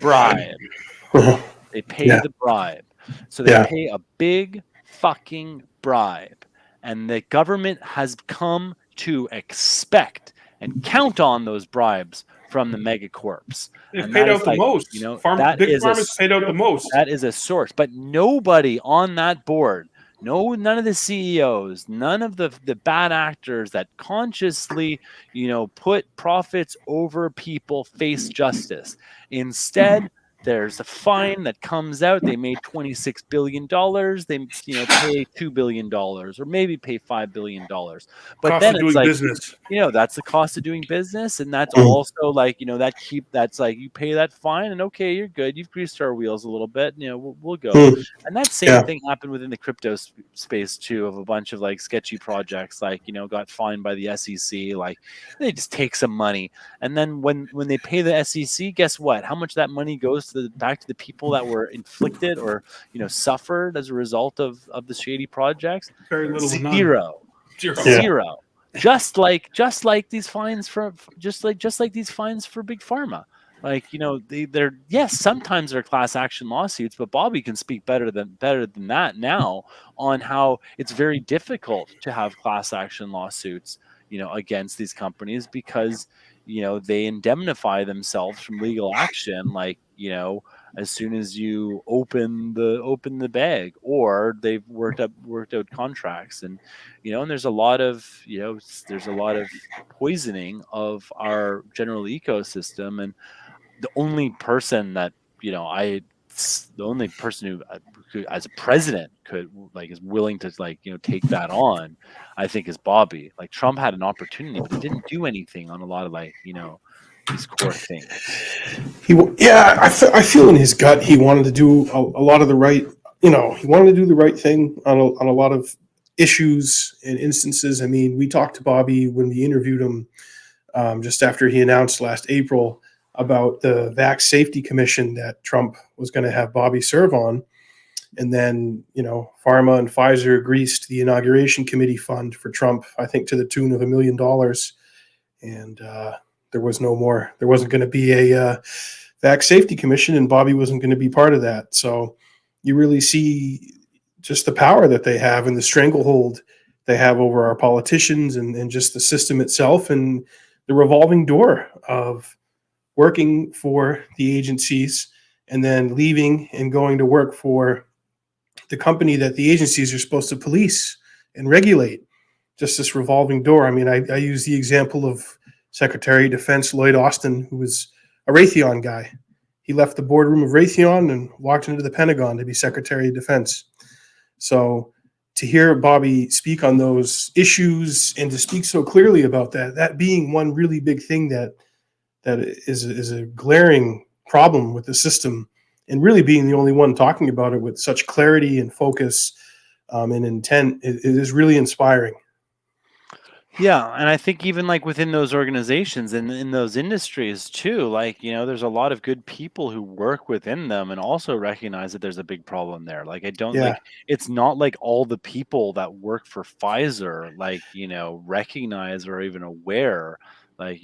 Speaker 2: They pay the bribe. So they pay a big fucking bribe. And the government has come to expect and count on those bribes from the megacorps.
Speaker 3: They've paid out the most. Big Pharma's paid out the most.
Speaker 2: That is a source. But nobody on that board, none of the CEOs, none of the bad actors that consciously, put profits over people face justice. Instead, there's a fine that comes out. They made $26 billion. They, pay $2 billion or maybe pay $5 billion. But
Speaker 3: cost
Speaker 2: then
Speaker 3: of
Speaker 2: it's
Speaker 3: doing
Speaker 2: like,
Speaker 3: business.
Speaker 2: That's the cost of doing business. And that's also like, that's like you pay that fine and okay, you're good. You've greased our wheels a little bit. We'll go. And that same thing happened within the crypto space too, of a bunch of like sketchy projects, like, got fined by the SEC. Like they just take some money. And then when they pay the SEC, guess what? How much that money goes back to the people that were inflicted or suffered as a result of the shady projects?
Speaker 3: Very little.
Speaker 2: Zero. Just like these fines for these fines for big pharma. Like they're sometimes they're class action lawsuits, but Bobby can speak better than that now on how it's very difficult to have class action lawsuits against these companies because they indemnify themselves from legal action, like as soon as you open the bag, or they've worked out contracts, and and there's a lot of poisoning of our general ecosystem. And the only person that the only person who as a president could is willing to take that on, I think, is Bobby. Like Trump had an opportunity, but he didn't do anything on a lot of these core things.
Speaker 1: I feel in his gut he wanted to do a lot of the right. He wanted to do the right thing on a lot of issues and instances. I mean, we talked to Bobby when we interviewed him just after he announced last April about the Vax Safety Commission that Trump was going to have Bobby serve on. And then, Pharma and Pfizer greased the inauguration committee fund for Trump, I think to the tune of $1 million. And there wasn't going to be a Vac Safety Commission, and Bobby wasn't going to be part of that. So you really see just the power that they have and the stranglehold they have over our politicians and just the system itself, and the revolving door of working for the agencies and then leaving and going to work for the company that the agencies are supposed to police and regulate. Just this revolving door. I mean, I use the example of Secretary of Defense Lloyd Austin, who was a Raytheon guy. He left the boardroom of Raytheon and walked into the Pentagon to be Secretary of Defense. So to hear Bobby speak on those issues and to speak so clearly about that being one really big thing that is a glaring problem with the system, and really being the only one talking about it with such clarity and focus and intent, it is really inspiring.
Speaker 2: Yeah, and I think even like within those organizations and in those industries too, like, there's a lot of good people who work within them and also recognize that there's a big problem there. Like, I don't
Speaker 1: Yeah.
Speaker 2: like, it's not like all the people that work for Pfizer, like, recognize or even aware, like,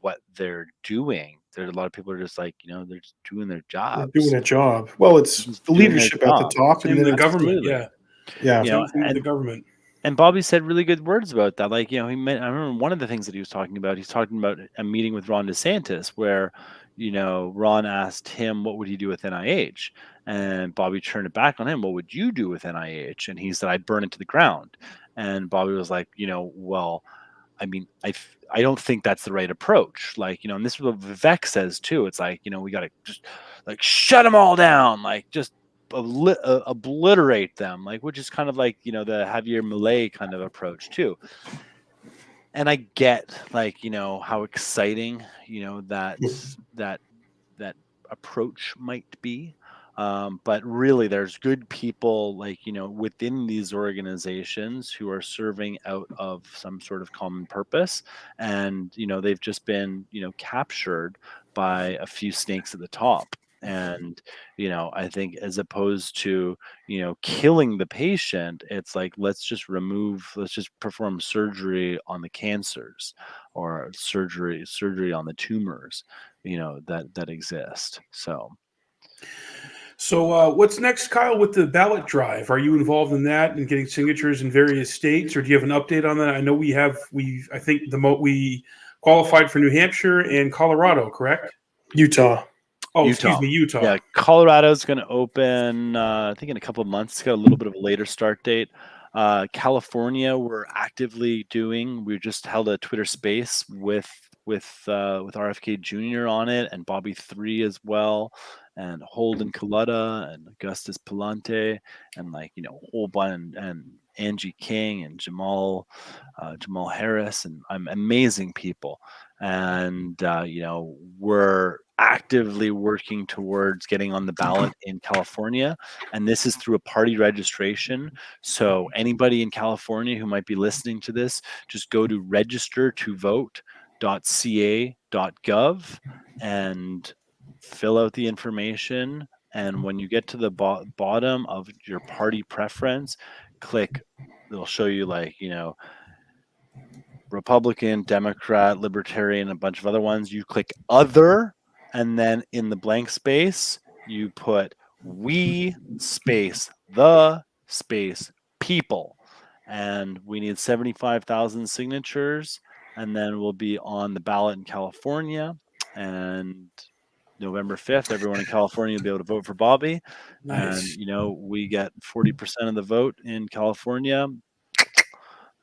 Speaker 2: what they're doing. There's a lot of people are just like, they're just doing their
Speaker 1: They're
Speaker 2: jobs.
Speaker 1: doing a job. Well, it's
Speaker 2: Just
Speaker 1: the
Speaker 2: doing their
Speaker 1: leadership at the
Speaker 2: job.
Speaker 1: top,
Speaker 3: Same
Speaker 1: and
Speaker 3: with
Speaker 1: then
Speaker 3: the government.
Speaker 2: Absolutely.
Speaker 3: Yeah.
Speaker 1: yeah,
Speaker 3: Same thing with the government.
Speaker 2: And Bobby said really good words about that. Like, I remember one of the things that he was talking about, he's talking about a meeting with Ron DeSantis where, Ron asked him, what would he do with NIH? And Bobby turned it back on him. What would you do with NIH? And he said, I'd burn it to the ground. And Bobby was like, well, I mean, I don't think that's the right approach. Like, and this is what Vivek says too. It's like, we got to just like shut them all down. Like, just obliterate them, like, which is kind of like, the Javier Milei kind of approach too. And I get, like, how exciting, that approach might be. But really, there's good people, like, within these organizations who are serving out of some sort of common purpose. And, they've just been, captured by a few snakes at the top. And, I think as opposed to, killing the patient, it's like, let's just perform surgery on the cancers, or surgery on the tumors, that exist.
Speaker 3: So what's next, Kyle, with the ballot drive? Are you involved in that and getting signatures in various states, or do you have an update on that? I know I think we qualified for New Hampshire and Colorado, correct?
Speaker 1: Utah.
Speaker 3: Oh,
Speaker 2: Utah.
Speaker 3: excuse me, Utah.
Speaker 2: Yeah, Colorado's going to open, I think, in a couple of months. It's got a little bit of a later start date. California, we're actively doing. We just held a Twitter space with RFK Jr. on it, and Bobby 3 as well, and Holden Colletta and Augustus Palante, and like, a whole bunch, and Angie King and Jamal Harris, and amazing people. And we're actively working towards getting on the ballot in California, and this is through a party registration. So anybody in California who might be listening to this, just go to registertovote.ca.gov and fill out the information. And when you get to the bottom of your party preference, click, it'll show you, like, Republican, Democrat, Libertarian, a bunch of other ones. You click other, and then in the blank space, you put we space the space people. And we need 75,000 signatures, and then we'll be on the ballot in California. And November 5th, everyone in California will be able to vote for Bobby.
Speaker 3: Nice.
Speaker 2: And, we get 40% of the vote in California.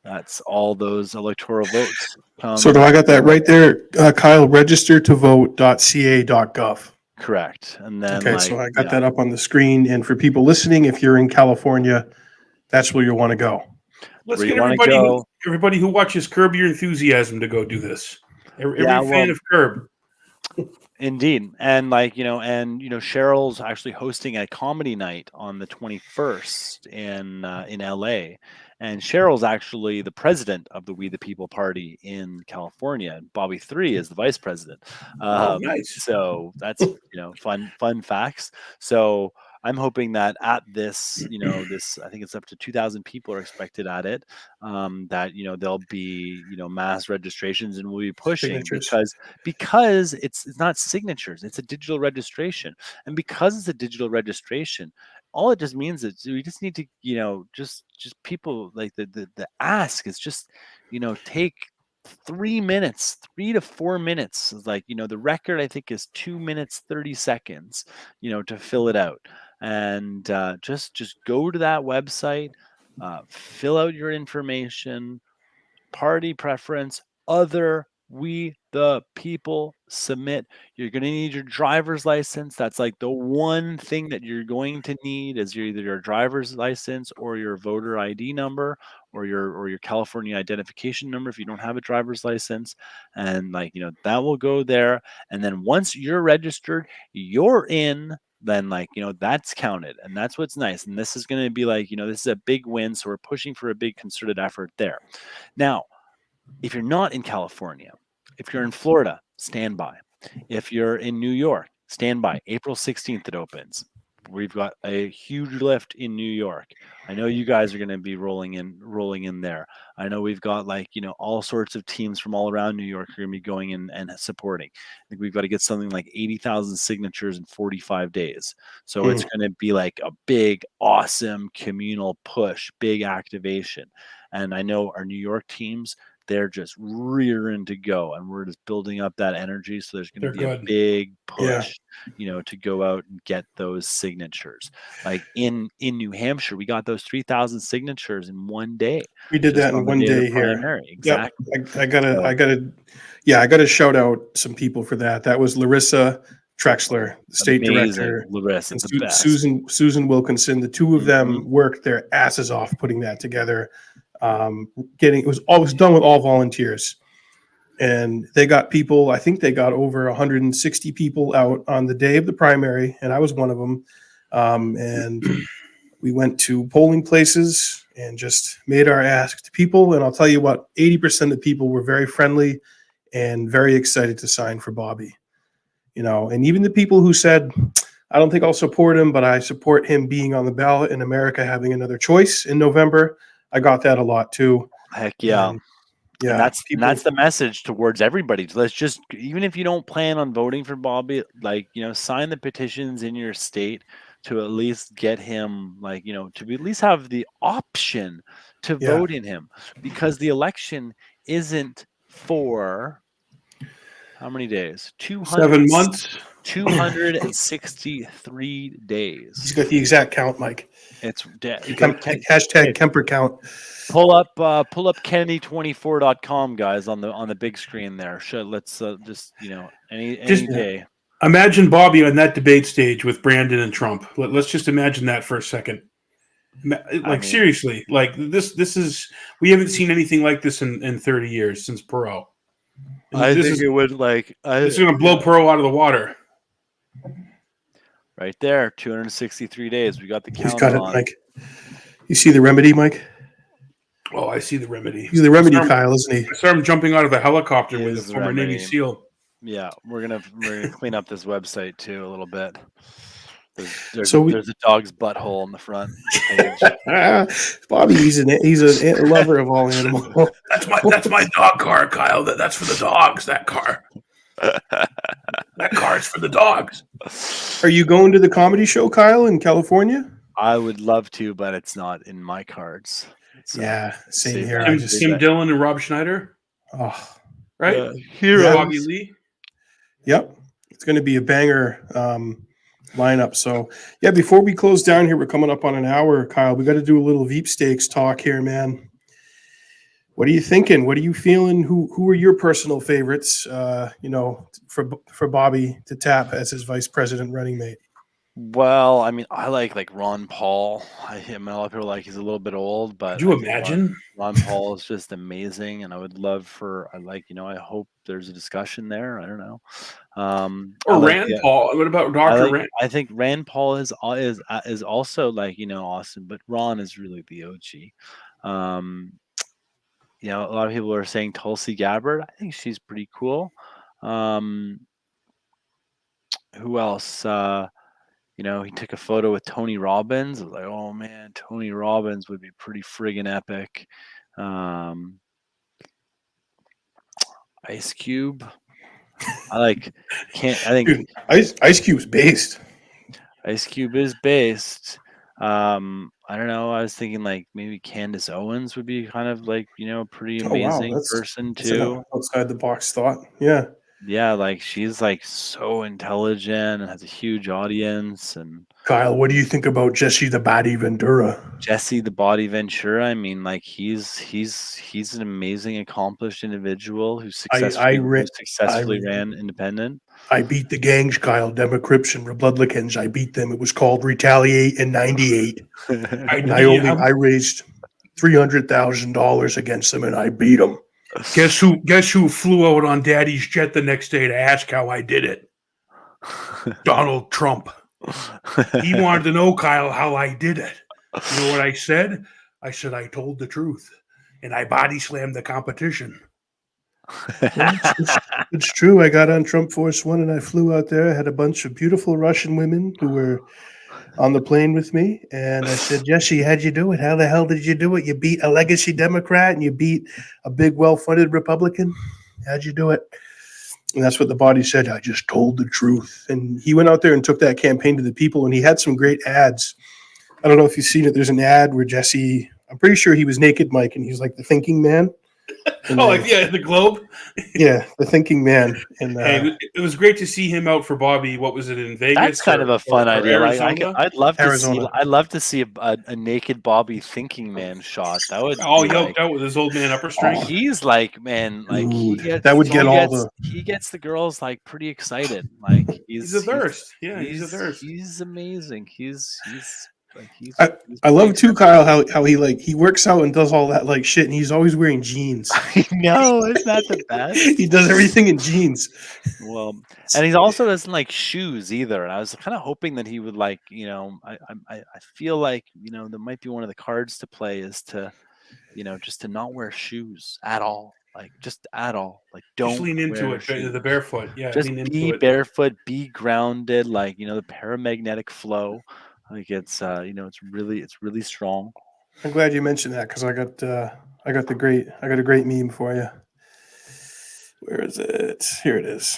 Speaker 2: That's all those electoral votes.
Speaker 1: So do I got that right there, Kyle? Registertovote.ca.gov.
Speaker 2: Correct. And then,
Speaker 1: okay, so I got that up on the screen. And for people listening, if you're in California, that's where you want to go.
Speaker 3: Let's
Speaker 2: Where
Speaker 3: get
Speaker 2: you wanna
Speaker 3: everybody who watches Curb Your Enthusiasm to go do this. Every fan of Curb.
Speaker 2: Indeed. And like, Cheryl's actually hosting a comedy night on the 21st in LA. And Cheryl's actually the president of the We the People Party in California. And Bobby 3 is the vice president.
Speaker 3: Nice.
Speaker 2: So that's, fun facts. So I'm hoping that at this, this, I think it's up to 2,000 people are expected at it. That there'll be mass registrations, and we'll be pushing
Speaker 1: Signatures.
Speaker 2: because it's not signatures, it's a digital registration, and because it's a digital registration, all it just means is we just need to just people like the ask is just take 3 minutes, 3 to 4 minutes. Like, the record I think is 2 minutes, 30 seconds, to fill it out. And just go to that website, fill out your information, party preference, other, we the people, submit. You're going to need your driver's license. That's like the one thing that you're going to need is either your driver's license or your voter ID number or your California identification number if you don't have a driver's license. And that will go there. And then once you're registered, you're in, then that's counted. And that's what's nice. And this is going to be this is a big win. So we're pushing for a big concerted effort there. Now, if you're not in California, if you're in Florida, stand by. If you're in New York, stand by. April 16th it opens. We've got a huge lift in New York. I know you guys are going to be rolling in there. I know we've got all sorts of teams from all around New York who are going to be going in and supporting. I think we've got to get something like 80,000 signatures in 45 days. So it's going to be like a big, awesome communal push, big activation. And I know our New York teams, they're just rearing to go, and we're just building up that energy. So there's going to be a big push, to go out and get those signatures. Like in New Hampshire, we got those 3,000 signatures in one day.
Speaker 1: We did that in one day here.
Speaker 2: Exactly.
Speaker 1: Yep. I gotta shout out some people for that. That was Larissa Trexler, the state director,
Speaker 2: Larissa,
Speaker 1: and
Speaker 2: the best.
Speaker 1: Susan Wilkinson. The two of them worked their asses off putting that together. It was always done with all volunteers, and they got people. I think they got over 160 people out on the day of the primary, and I was one of them. And we went to polling places and just made our ask to people. And I'll tell you what, 80% of people were very friendly and very excited to sign for Bobby. And even the people who said, I don't think I'll support him, but I support him being on the ballot in America, having another choice in November. I got that a lot too.
Speaker 2: Heck yeah.
Speaker 1: And
Speaker 2: that's the message towards everybody. Let's just, even if you don't plan on voting for Bobby, sign the petitions in your state to at least get him, to at least have the option to vote in him, because the election isn't for how many days?
Speaker 3: 7 months.
Speaker 2: 263 days.
Speaker 1: He's got the exact count, Mike.
Speaker 2: It's
Speaker 1: hashtag Kemper count.
Speaker 2: Pull up Kennedy24.com, guys, on the big screen there. Let's just any day.
Speaker 3: Imagine Bobby on that debate stage with Brandon and Trump. Let's just imagine that for a second. Seriously, this is, we haven't seen anything like this in 30 years since Perot. This is going to blow Perot out of the water.
Speaker 2: Right there, 263 days. We got the count.
Speaker 1: He's got it, Mike. You see the remedy, Mike?
Speaker 3: Oh, I see the remedy.
Speaker 1: He's the remedy, Kyle, isn't he?
Speaker 3: I saw him jumping out of a helicopter with a former Navy SEAL.
Speaker 2: Yeah, we're gonna clean up this website too a little bit. There's a dog's butthole on the front page.
Speaker 1: Bobby, he's a lover of all animals.
Speaker 3: That's my dog car, Kyle. That's for the dogs. That car. That car is for the dogs.
Speaker 1: Are you going to the comedy show, Kyle, in California?
Speaker 2: I would love to, but it's not in my cards.
Speaker 1: Yeah, same here.
Speaker 3: Tim Dillon and Rob Schneider.
Speaker 1: Oh,
Speaker 3: right?
Speaker 1: Bobby Lee. Yep. It's going to be a banger lineup. So, before we close down here, we're coming up on an hour, Kyle. We got to do a little Veep Stakes talk here, man. What are you thinking? What are you feeling? Who are your personal favorites, for Bobby to tap as his vice president running mate?
Speaker 2: Well, I mean, I like Ron Paul. A lot of people are he's a little bit old, but
Speaker 3: could you imagine?
Speaker 2: Ron Paul is just amazing, and I would love I hope there's a discussion there. I don't know.
Speaker 3: Rand Paul. What about Dr. Rand?
Speaker 2: I think Rand Paul is also awesome, but Ron is really the OG. A lot of people are saying Tulsi Gabbard. I think she's pretty cool. Who else? he took a photo with Tony Robbins. I was like, oh man, Tony Robbins would be pretty friggin' epic. Ice Cube. I think
Speaker 1: Dude, Ice Cube's based.
Speaker 2: Ice Cube is based. I don't know. I was thinking like maybe Candace Owens would be kind of like, a pretty
Speaker 1: Oh wow,
Speaker 2: amazing person
Speaker 1: that's an
Speaker 2: too.
Speaker 1: outside the box thought. Yeah.
Speaker 2: Yeah, like she's like so intelligent and has a huge audience. And
Speaker 1: Kyle, what do you think about Jesse the Body Ventura?
Speaker 2: Jesse the Body Ventura, I mean, like he's an amazing, accomplished individual who successfully ran independent.
Speaker 1: I beat the gangs, Kyle, Democrats and Republicans. I beat them. It was called Retaliate in '98. I raised $300,000 against them, and I beat them.
Speaker 3: Guess who flew out on Daddy's jet the next day to ask how I did it? Donald Trump. He wanted to know, Kyle, how I did it. You know what I said? I said I told the truth, and I body slammed the competition.
Speaker 1: It's true. I got on Trump Force One, and I flew out there. I had a bunch of beautiful Russian women who were on the plane with me, and I said, Jesse, how'd you do it? How the hell did you do it? You beat a legacy Democrat and you beat a big, well-funded Republican. How'd you do it? And that's what the body said. I just told the truth. And he went out there and took that campaign to the people, and he had some great ads. I don't know if you've seen it. There's an ad where Jesse, I'm pretty sure he was Naked Mike, and he's like the thinking man.
Speaker 3: The Globe.
Speaker 1: Yeah, the thinking man. And
Speaker 3: it was great to see him out for Bobby. What was it in Vegas?
Speaker 2: That's kind of a fun idea. I'd love to see a naked Bobby thinking man shot. That would
Speaker 3: yoked out with his old man upper strength.
Speaker 2: He's like, man, like he gets the girls like pretty excited. Like
Speaker 3: he's a thirst. He's a thirst.
Speaker 2: He's amazing. He's
Speaker 1: I love too, Kyle, how he works out and does all that like shit, and he's always wearing jeans.
Speaker 2: No, it's not the best.
Speaker 1: He does everything in jeans.
Speaker 2: Well, and he also doesn't like shoes either. And I was kind of hoping that he would like, I feel like, there might be one of the cards to play is to, just to not wear shoes at all. Like just at all. Like don't
Speaker 3: just lean into it. The barefoot. Yeah.
Speaker 2: Just be barefoot, be grounded, like, the paramagnetic flow. Like it's it's really strong.
Speaker 1: I'm glad you mentioned that because I got a great meme for you. Where is it? Here it is.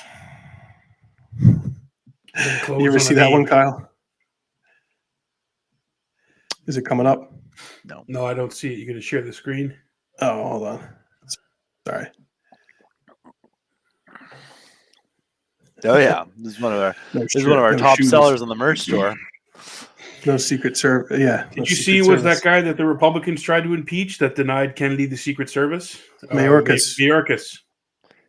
Speaker 1: You ever see that one, Kyle? Is it coming up?
Speaker 3: No, I don't see it. You're going to share the screen?
Speaker 1: Oh, hold on. Sorry.
Speaker 2: Oh yeah, this is one of our top sellers on the merch store.
Speaker 1: No Secret Service. Yeah.
Speaker 3: Did you see that guy that the Republicans tried to impeach that denied Kennedy the Secret Service?
Speaker 1: Mayorkas.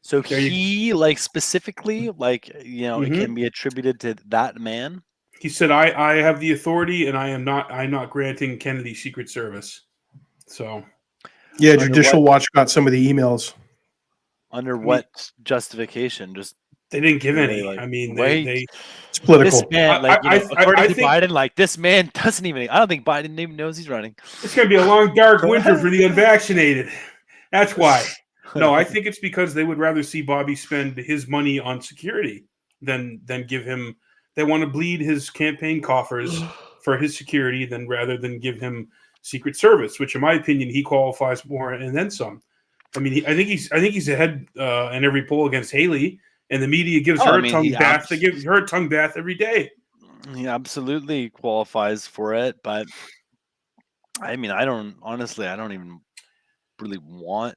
Speaker 2: So he specifically it can be attributed to that man.
Speaker 3: He said, I have the authority and I'm not granting Kennedy Secret Service. So
Speaker 1: yeah, Judicial Watch got some of the emails.
Speaker 2: Under what justification? Just
Speaker 3: they didn't give any.
Speaker 1: It's political.
Speaker 2: This man, according to Biden, this man doesn't even. I don't think Biden even knows he's running.
Speaker 3: It's going to be a long, dark winter for the unvaccinated. That's why. No, I think it's because they would rather see Bobby spend his money on security than give him. They want to bleed his campaign coffers for his security rather than give him Secret Service, which, in my opinion, he qualifies for and then some. I mean, I think he's ahead in every poll against Haley. And the media gives her a tongue bath. They give her a tongue bath every day.
Speaker 2: He absolutely qualifies for it. But, I mean, I don't even really want,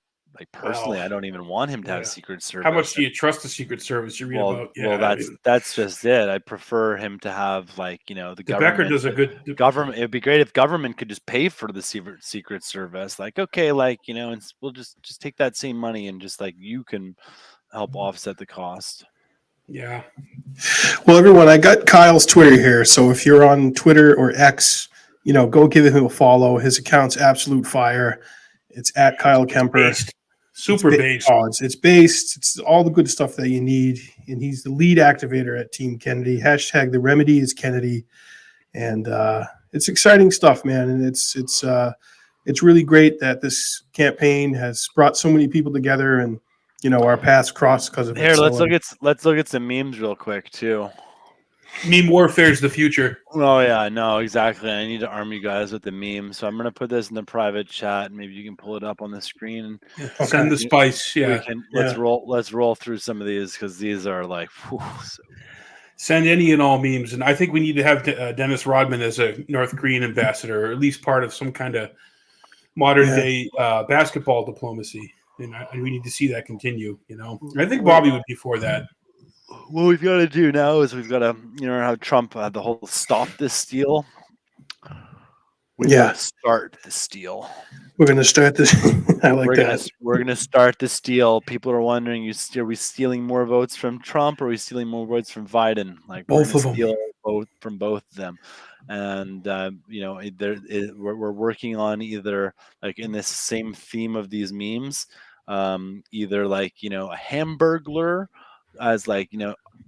Speaker 2: personally, I don't even want him to have Secret Service.
Speaker 3: How much do you trust the Secret Service you read about?
Speaker 2: Yeah, well, that's just it. I prefer him to have, the government.
Speaker 3: Becker does a good
Speaker 2: government. It would be great if government could just pay for the Secret Service. And we'll just take that same money and just, you can help offset the cost.
Speaker 3: Yeah.
Speaker 1: Well, everyone, I got Kyle's Twitter here. So if you're on Twitter or X, go give him a follow. His account's absolute fire. It's at Kyle Kemper.
Speaker 3: Super based.
Speaker 1: It's based. It's all the good stuff that you need. And he's the lead activator at Team Kennedy. # the remedy is Kennedy. And it's exciting stuff, man. And it's really great that this campaign has brought so many people together and our paths crossed because of it.
Speaker 2: Here, let's look at some memes real quick too.
Speaker 3: Meme warfare is the future.
Speaker 2: Oh yeah, no, exactly. I need to arm you guys with the meme. So I'm gonna put this in the private chat, and maybe you can pull it up on the screen.
Speaker 3: Send the spice.
Speaker 2: We
Speaker 3: Yeah.
Speaker 2: can let's roll through some of these because these are like. So
Speaker 3: Send any and all memes, and I think we need to have Dennis Rodman as a North Korean ambassador, or at least part of some kind of modern day basketball diplomacy. And we need to see that continue. I think Bobby would be for that.
Speaker 2: what we've got to do now is we've got to, how Trump had the whole stop this steal. We got to start the steal.
Speaker 1: We're going to start this. I like that.
Speaker 2: We're going to start the steal. People are wondering, are we stealing more votes from Trump or are we stealing more votes from Biden? Like
Speaker 1: both of them.
Speaker 2: Steal from both of them. And, we're working on either like in this same theme of these memes, either like, a Hamburglar as like,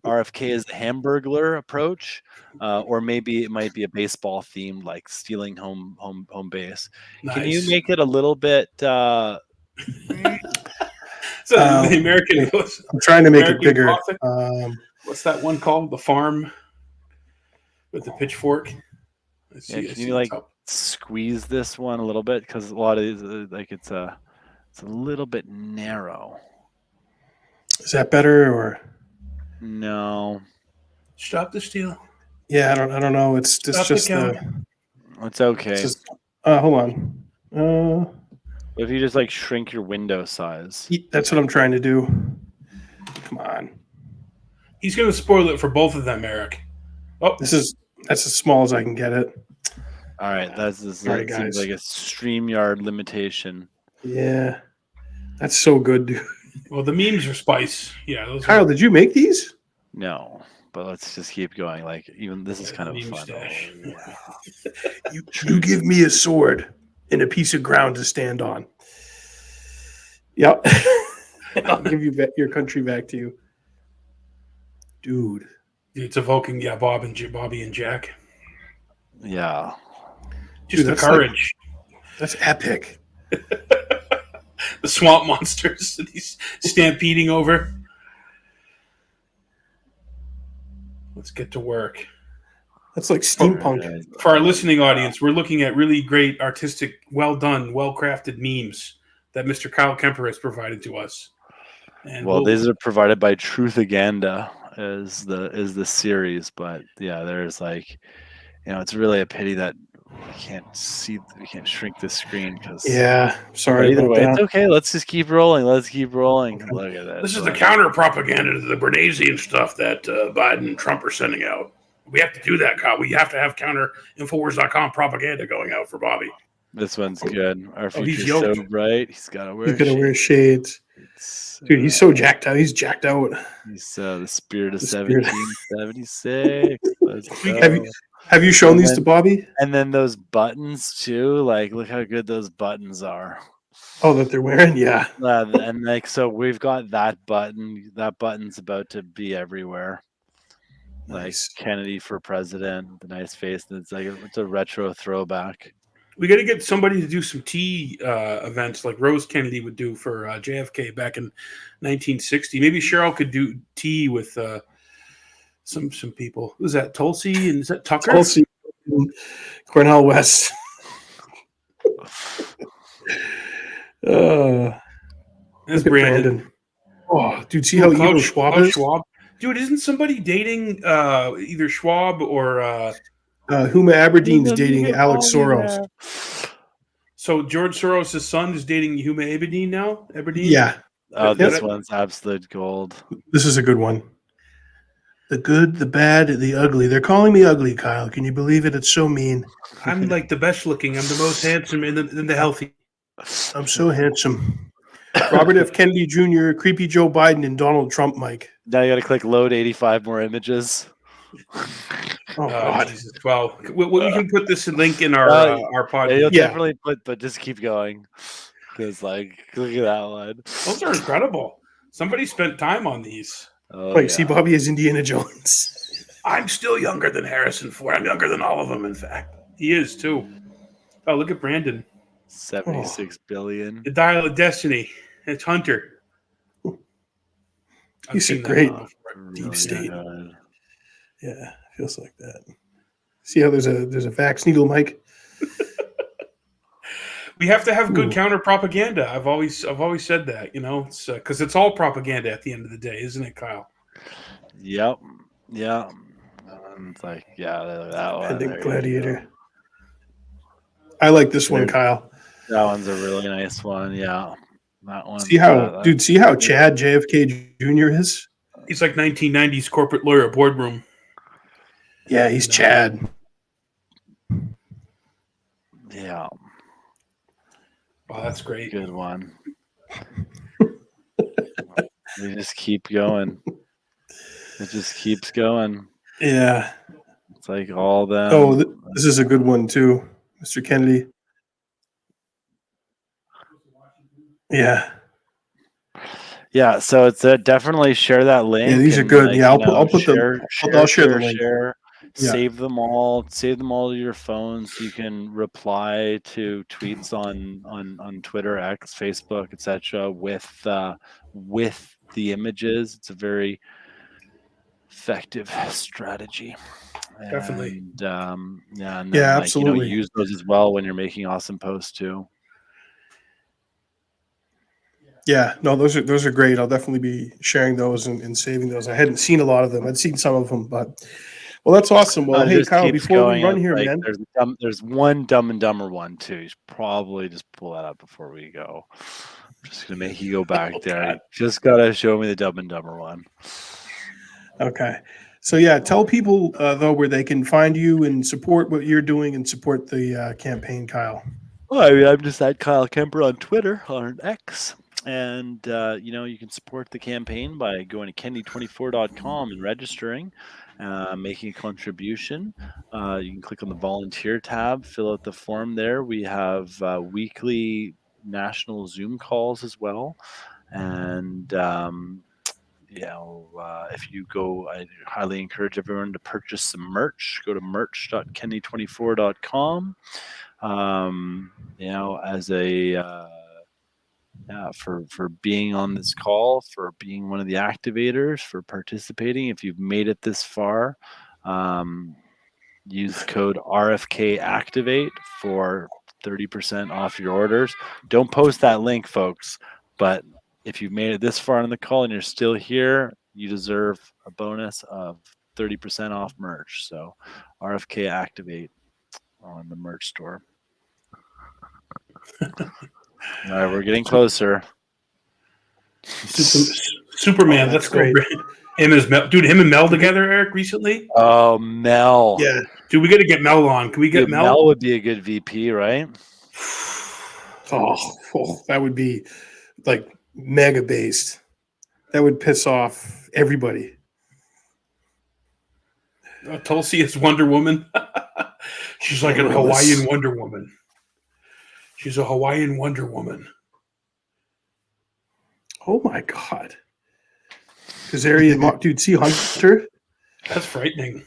Speaker 2: RFK is the Hamburglar approach, or maybe it might be a baseball themed, like stealing home base. Nice. Can you make it a little bit?
Speaker 3: So the American.
Speaker 1: I'm trying to make it bigger.
Speaker 3: What's that one called? The farm with the pitchfork.
Speaker 2: Can you squeeze this one a little bit because a lot of these it's a little bit narrow.
Speaker 1: Is that better or?
Speaker 2: No.
Speaker 3: Stop the steal.
Speaker 1: Yeah, I don't know. It's just
Speaker 2: It's okay.
Speaker 1: It's just, hold on.
Speaker 2: If you just shrink your window size.
Speaker 1: That's what I'm trying to do. Come on.
Speaker 3: He's going to spoil it for both of them, Eric. Oh,
Speaker 1: that's as small as I can get it.
Speaker 2: All right, that seems like a StreamYard limitation.
Speaker 1: Yeah, that's so good, dude.
Speaker 3: Well, the memes are spice. Yeah.
Speaker 1: Kyle, did you make these?
Speaker 2: No, but let's just keep going. Even this is kind of fun.
Speaker 1: You give me a sword and a piece of ground to stand on. Yep. I'll give you your country back to you. Dude.
Speaker 3: It's evoking, Bobby and Jack.
Speaker 2: Yeah.
Speaker 3: Just the courage.
Speaker 1: That's epic.
Speaker 3: The swamp monsters that he's stampeding over. Let's get to work.
Speaker 1: That's like steampunk.
Speaker 3: For our listening audience, we're looking at really great, artistic, well done, well-crafted memes that Mr. Kyle Kemper has provided to us. And
Speaker 2: these are provided by Truthaganda is the series, but yeah, there's it's really a pity that we can't shrink the screen because
Speaker 1: sorry.
Speaker 2: Either way, it's okay. Let's just keep rolling. Let's keep rolling. Okay. Look at that.
Speaker 3: This is the counter propaganda to the Bernaysian stuff that Biden and Trump are sending out. We have to do that, Kyle. We have to have counter Infowars.com propaganda going out for Bobby.
Speaker 2: This one's good. Our future's so bright. He's got to wear
Speaker 1: shades. Dude, he's so jacked out. He's jacked out.
Speaker 2: He's the spirit of 1776. Let's go.
Speaker 1: Have you shown these to Bobby?
Speaker 2: And then those buttons too. Look how good those buttons are.
Speaker 1: Oh, that they're wearing? Yeah.
Speaker 2: And so we've got that button. That button's about to be everywhere. Nice. Kennedy for president, the nice face. It's it's a retro throwback.
Speaker 3: We got to get somebody to do some tea events like Rose Kennedy would do for JFK back in 1960. Maybe Cheryl could do tea with some people. Who's that? Tulsi and is that Tucker?
Speaker 1: Tulsi, Cornell West.
Speaker 3: That's Brandon.
Speaker 1: Oh, dude, see how evil Schwab is?
Speaker 3: Dude, isn't somebody dating either Schwab or
Speaker 1: Huma Aberdeen's dating Alex Soros.
Speaker 3: So George Soros' son is dating Huma Aberdeen now?
Speaker 1: Yeah.
Speaker 2: Oh, this one's absolute gold.
Speaker 1: This is a good one. The good, the bad, the ugly. They're calling me ugly, Kyle. Can you believe it? It's so mean.
Speaker 3: I'm the best looking. I'm the most handsome and the healthy.
Speaker 1: I'm so handsome. Robert F. Kennedy Jr., creepy Joe Biden, and Donald Trump, Mike.
Speaker 2: Now you got to click load 85 more images.
Speaker 1: Oh, God.
Speaker 3: Jesus. Well, we can put this link in our podcast.
Speaker 2: You'll definitely but just keep going. Because, look at that one.
Speaker 3: Those are incredible. Somebody spent time on these.
Speaker 1: Oh, see Bobby as Indiana Jones.
Speaker 3: I'm still younger than Harrison Ford. I'm younger than all of them, in fact. He is, too. Oh, look at Brandon.
Speaker 2: 76 billion.
Speaker 3: The Dial of Destiny. It's Hunter.
Speaker 1: He's a great
Speaker 2: really
Speaker 1: deep state.
Speaker 2: good.
Speaker 1: Yeah. Feels like that. See how there's a vax needle, Mike?
Speaker 3: We have to have good
Speaker 1: Ooh.
Speaker 3: counter propaganda. I've always said that, it's because it's all propaganda at the end of the day, isn't it, Kyle?
Speaker 2: Yep. Yeah. It's like, that one.
Speaker 1: Pendant
Speaker 2: there you
Speaker 1: Gladiator.
Speaker 2: go.
Speaker 1: I like this one, Kyle.
Speaker 2: That one's a really nice one. Yeah. That one.
Speaker 1: See how Chad JFK Jr. is?
Speaker 3: He's like 1990s corporate lawyer boardroom.
Speaker 1: Yeah, he's Chad.
Speaker 2: Yeah.
Speaker 3: Oh, that's great.
Speaker 2: Good one. We just keep going. It just keeps going.
Speaker 1: Yeah.
Speaker 2: It's like all them.
Speaker 1: Oh, this is a good one too, Mr. Kennedy. Yeah.
Speaker 2: Yeah, so it's definitely share that link.
Speaker 1: Yeah, these are good. Yeah, I'll share the link. Yeah.
Speaker 2: Save them all to your phones. You can reply to tweets on Twitter, X, Facebook, etc. with the images. It's a very effective strategy.
Speaker 3: Definitely.
Speaker 2: And, and
Speaker 1: yeah, absolutely.
Speaker 2: Use those as well when you're making awesome posts too.
Speaker 1: Yeah, no, those are great. I'll definitely be sharing those and saving those. I hadn't seen a lot of them. I'd seen some of them, but well, that's awesome. Well, hey, Kyle, before we run here, man,
Speaker 2: there's one Dumb and Dumber one too. You should probably just pull that up before we go. I'm just gonna make you go back there.
Speaker 3: God.
Speaker 2: Just gotta show me the Dumb and Dumber one.
Speaker 1: Okay. So yeah, tell people though where they can find you and support what you're doing and support the campaign, Kyle.
Speaker 2: Well, I mean, I'm just at Kyle Kemper on Twitter, on X. And, you can support the campaign by going to kennedy24.com and registering, making a contribution. You can click on the volunteer tab, fill out the form there. We have weekly national Zoom calls as well. And, if you go, I highly encourage everyone to purchase some merch. Go to merch.kennedy24.com. As a... for being on this call, for being one of the activators, for participating. If you've made it this far, use code RFK Activate for 30% off your orders. Don't post that link, folks, but if you've made it this far in the call and you're still here, you deserve a bonus of 30% off merch. So RFK Activate on the merch store. All right, we're getting closer.
Speaker 3: Superman, let's go. Him and Mel together, Eric, recently.
Speaker 2: Oh, Mel.
Speaker 3: Yeah, dude, we got to get Mel on. Can we get Mel?
Speaker 2: Mel would be a good VP, right?
Speaker 1: Oh, that would be like mega based. That would piss off everybody.
Speaker 3: Tulsi is Wonder Woman. She's like a Hawaiian Wonder Woman. She's a Hawaiian Wonder Woman.
Speaker 1: Oh my God. Kazarian, dude, see Hunter?
Speaker 3: That's frightening.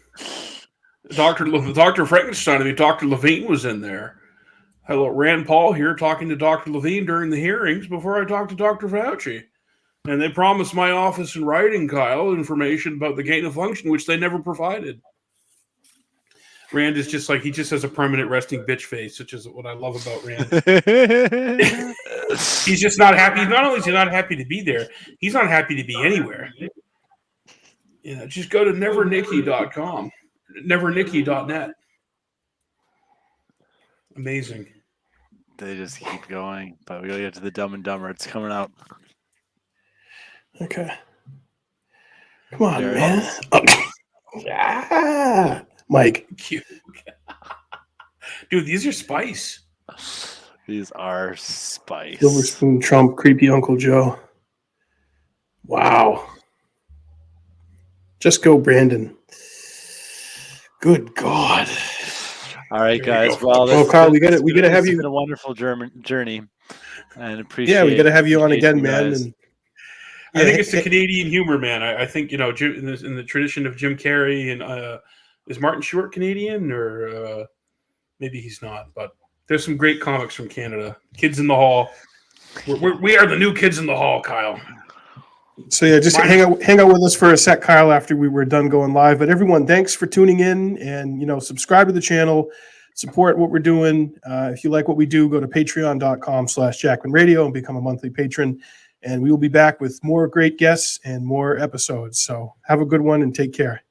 Speaker 3: Dr. Frankenstein, I mean, Dr. Levine was in there. Hello, Rand Paul here talking to Dr. Levine during the hearings before I talked to Dr. Fauci. And they promised my office in writing, Kyle, information about the gain of function, which they never provided. Rand is just like, he just has a permanent resting bitch face, which is what I love about Rand. He's just not happy. Not only is he not happy to be there, he's not happy to be anywhere. Just go to nevernicky.com, nevernicky.net. Amazing.
Speaker 2: They just keep going, but we gotta get to the Dumb and Dumber. It's coming up.
Speaker 1: Okay. Come on, man. Ah, Mike.
Speaker 3: Cute. Dude, these are spice.
Speaker 2: These are spice.
Speaker 1: Silver Spoon Trump, creepy Uncle Joe. Wow. Just go, Brandon. Good God.
Speaker 2: All right, guys. Well,
Speaker 1: Kyle, we gotta have you.
Speaker 2: It's been a wonderful journey, and appreciate.
Speaker 1: Yeah, we gotta have you on again, man. And,
Speaker 3: I think it's the Canadian humor, man. I think Jim, in the tradition of Jim Carrey, and is Martin Short Canadian, or maybe he's not? But there's some great comics from Canada. Kids in the Hall. We are the new Kids in the Hall, Kyle.
Speaker 1: So yeah, just hang out with us for a sec, Kyle, after we were done going live. But everyone, thanks for tuning in, and subscribe to the channel, support what we're doing. If you like what we do, go to patreon.com/Jackman Radio and become a monthly patron. And we will be back with more great guests and more episodes. So have a good one and take care.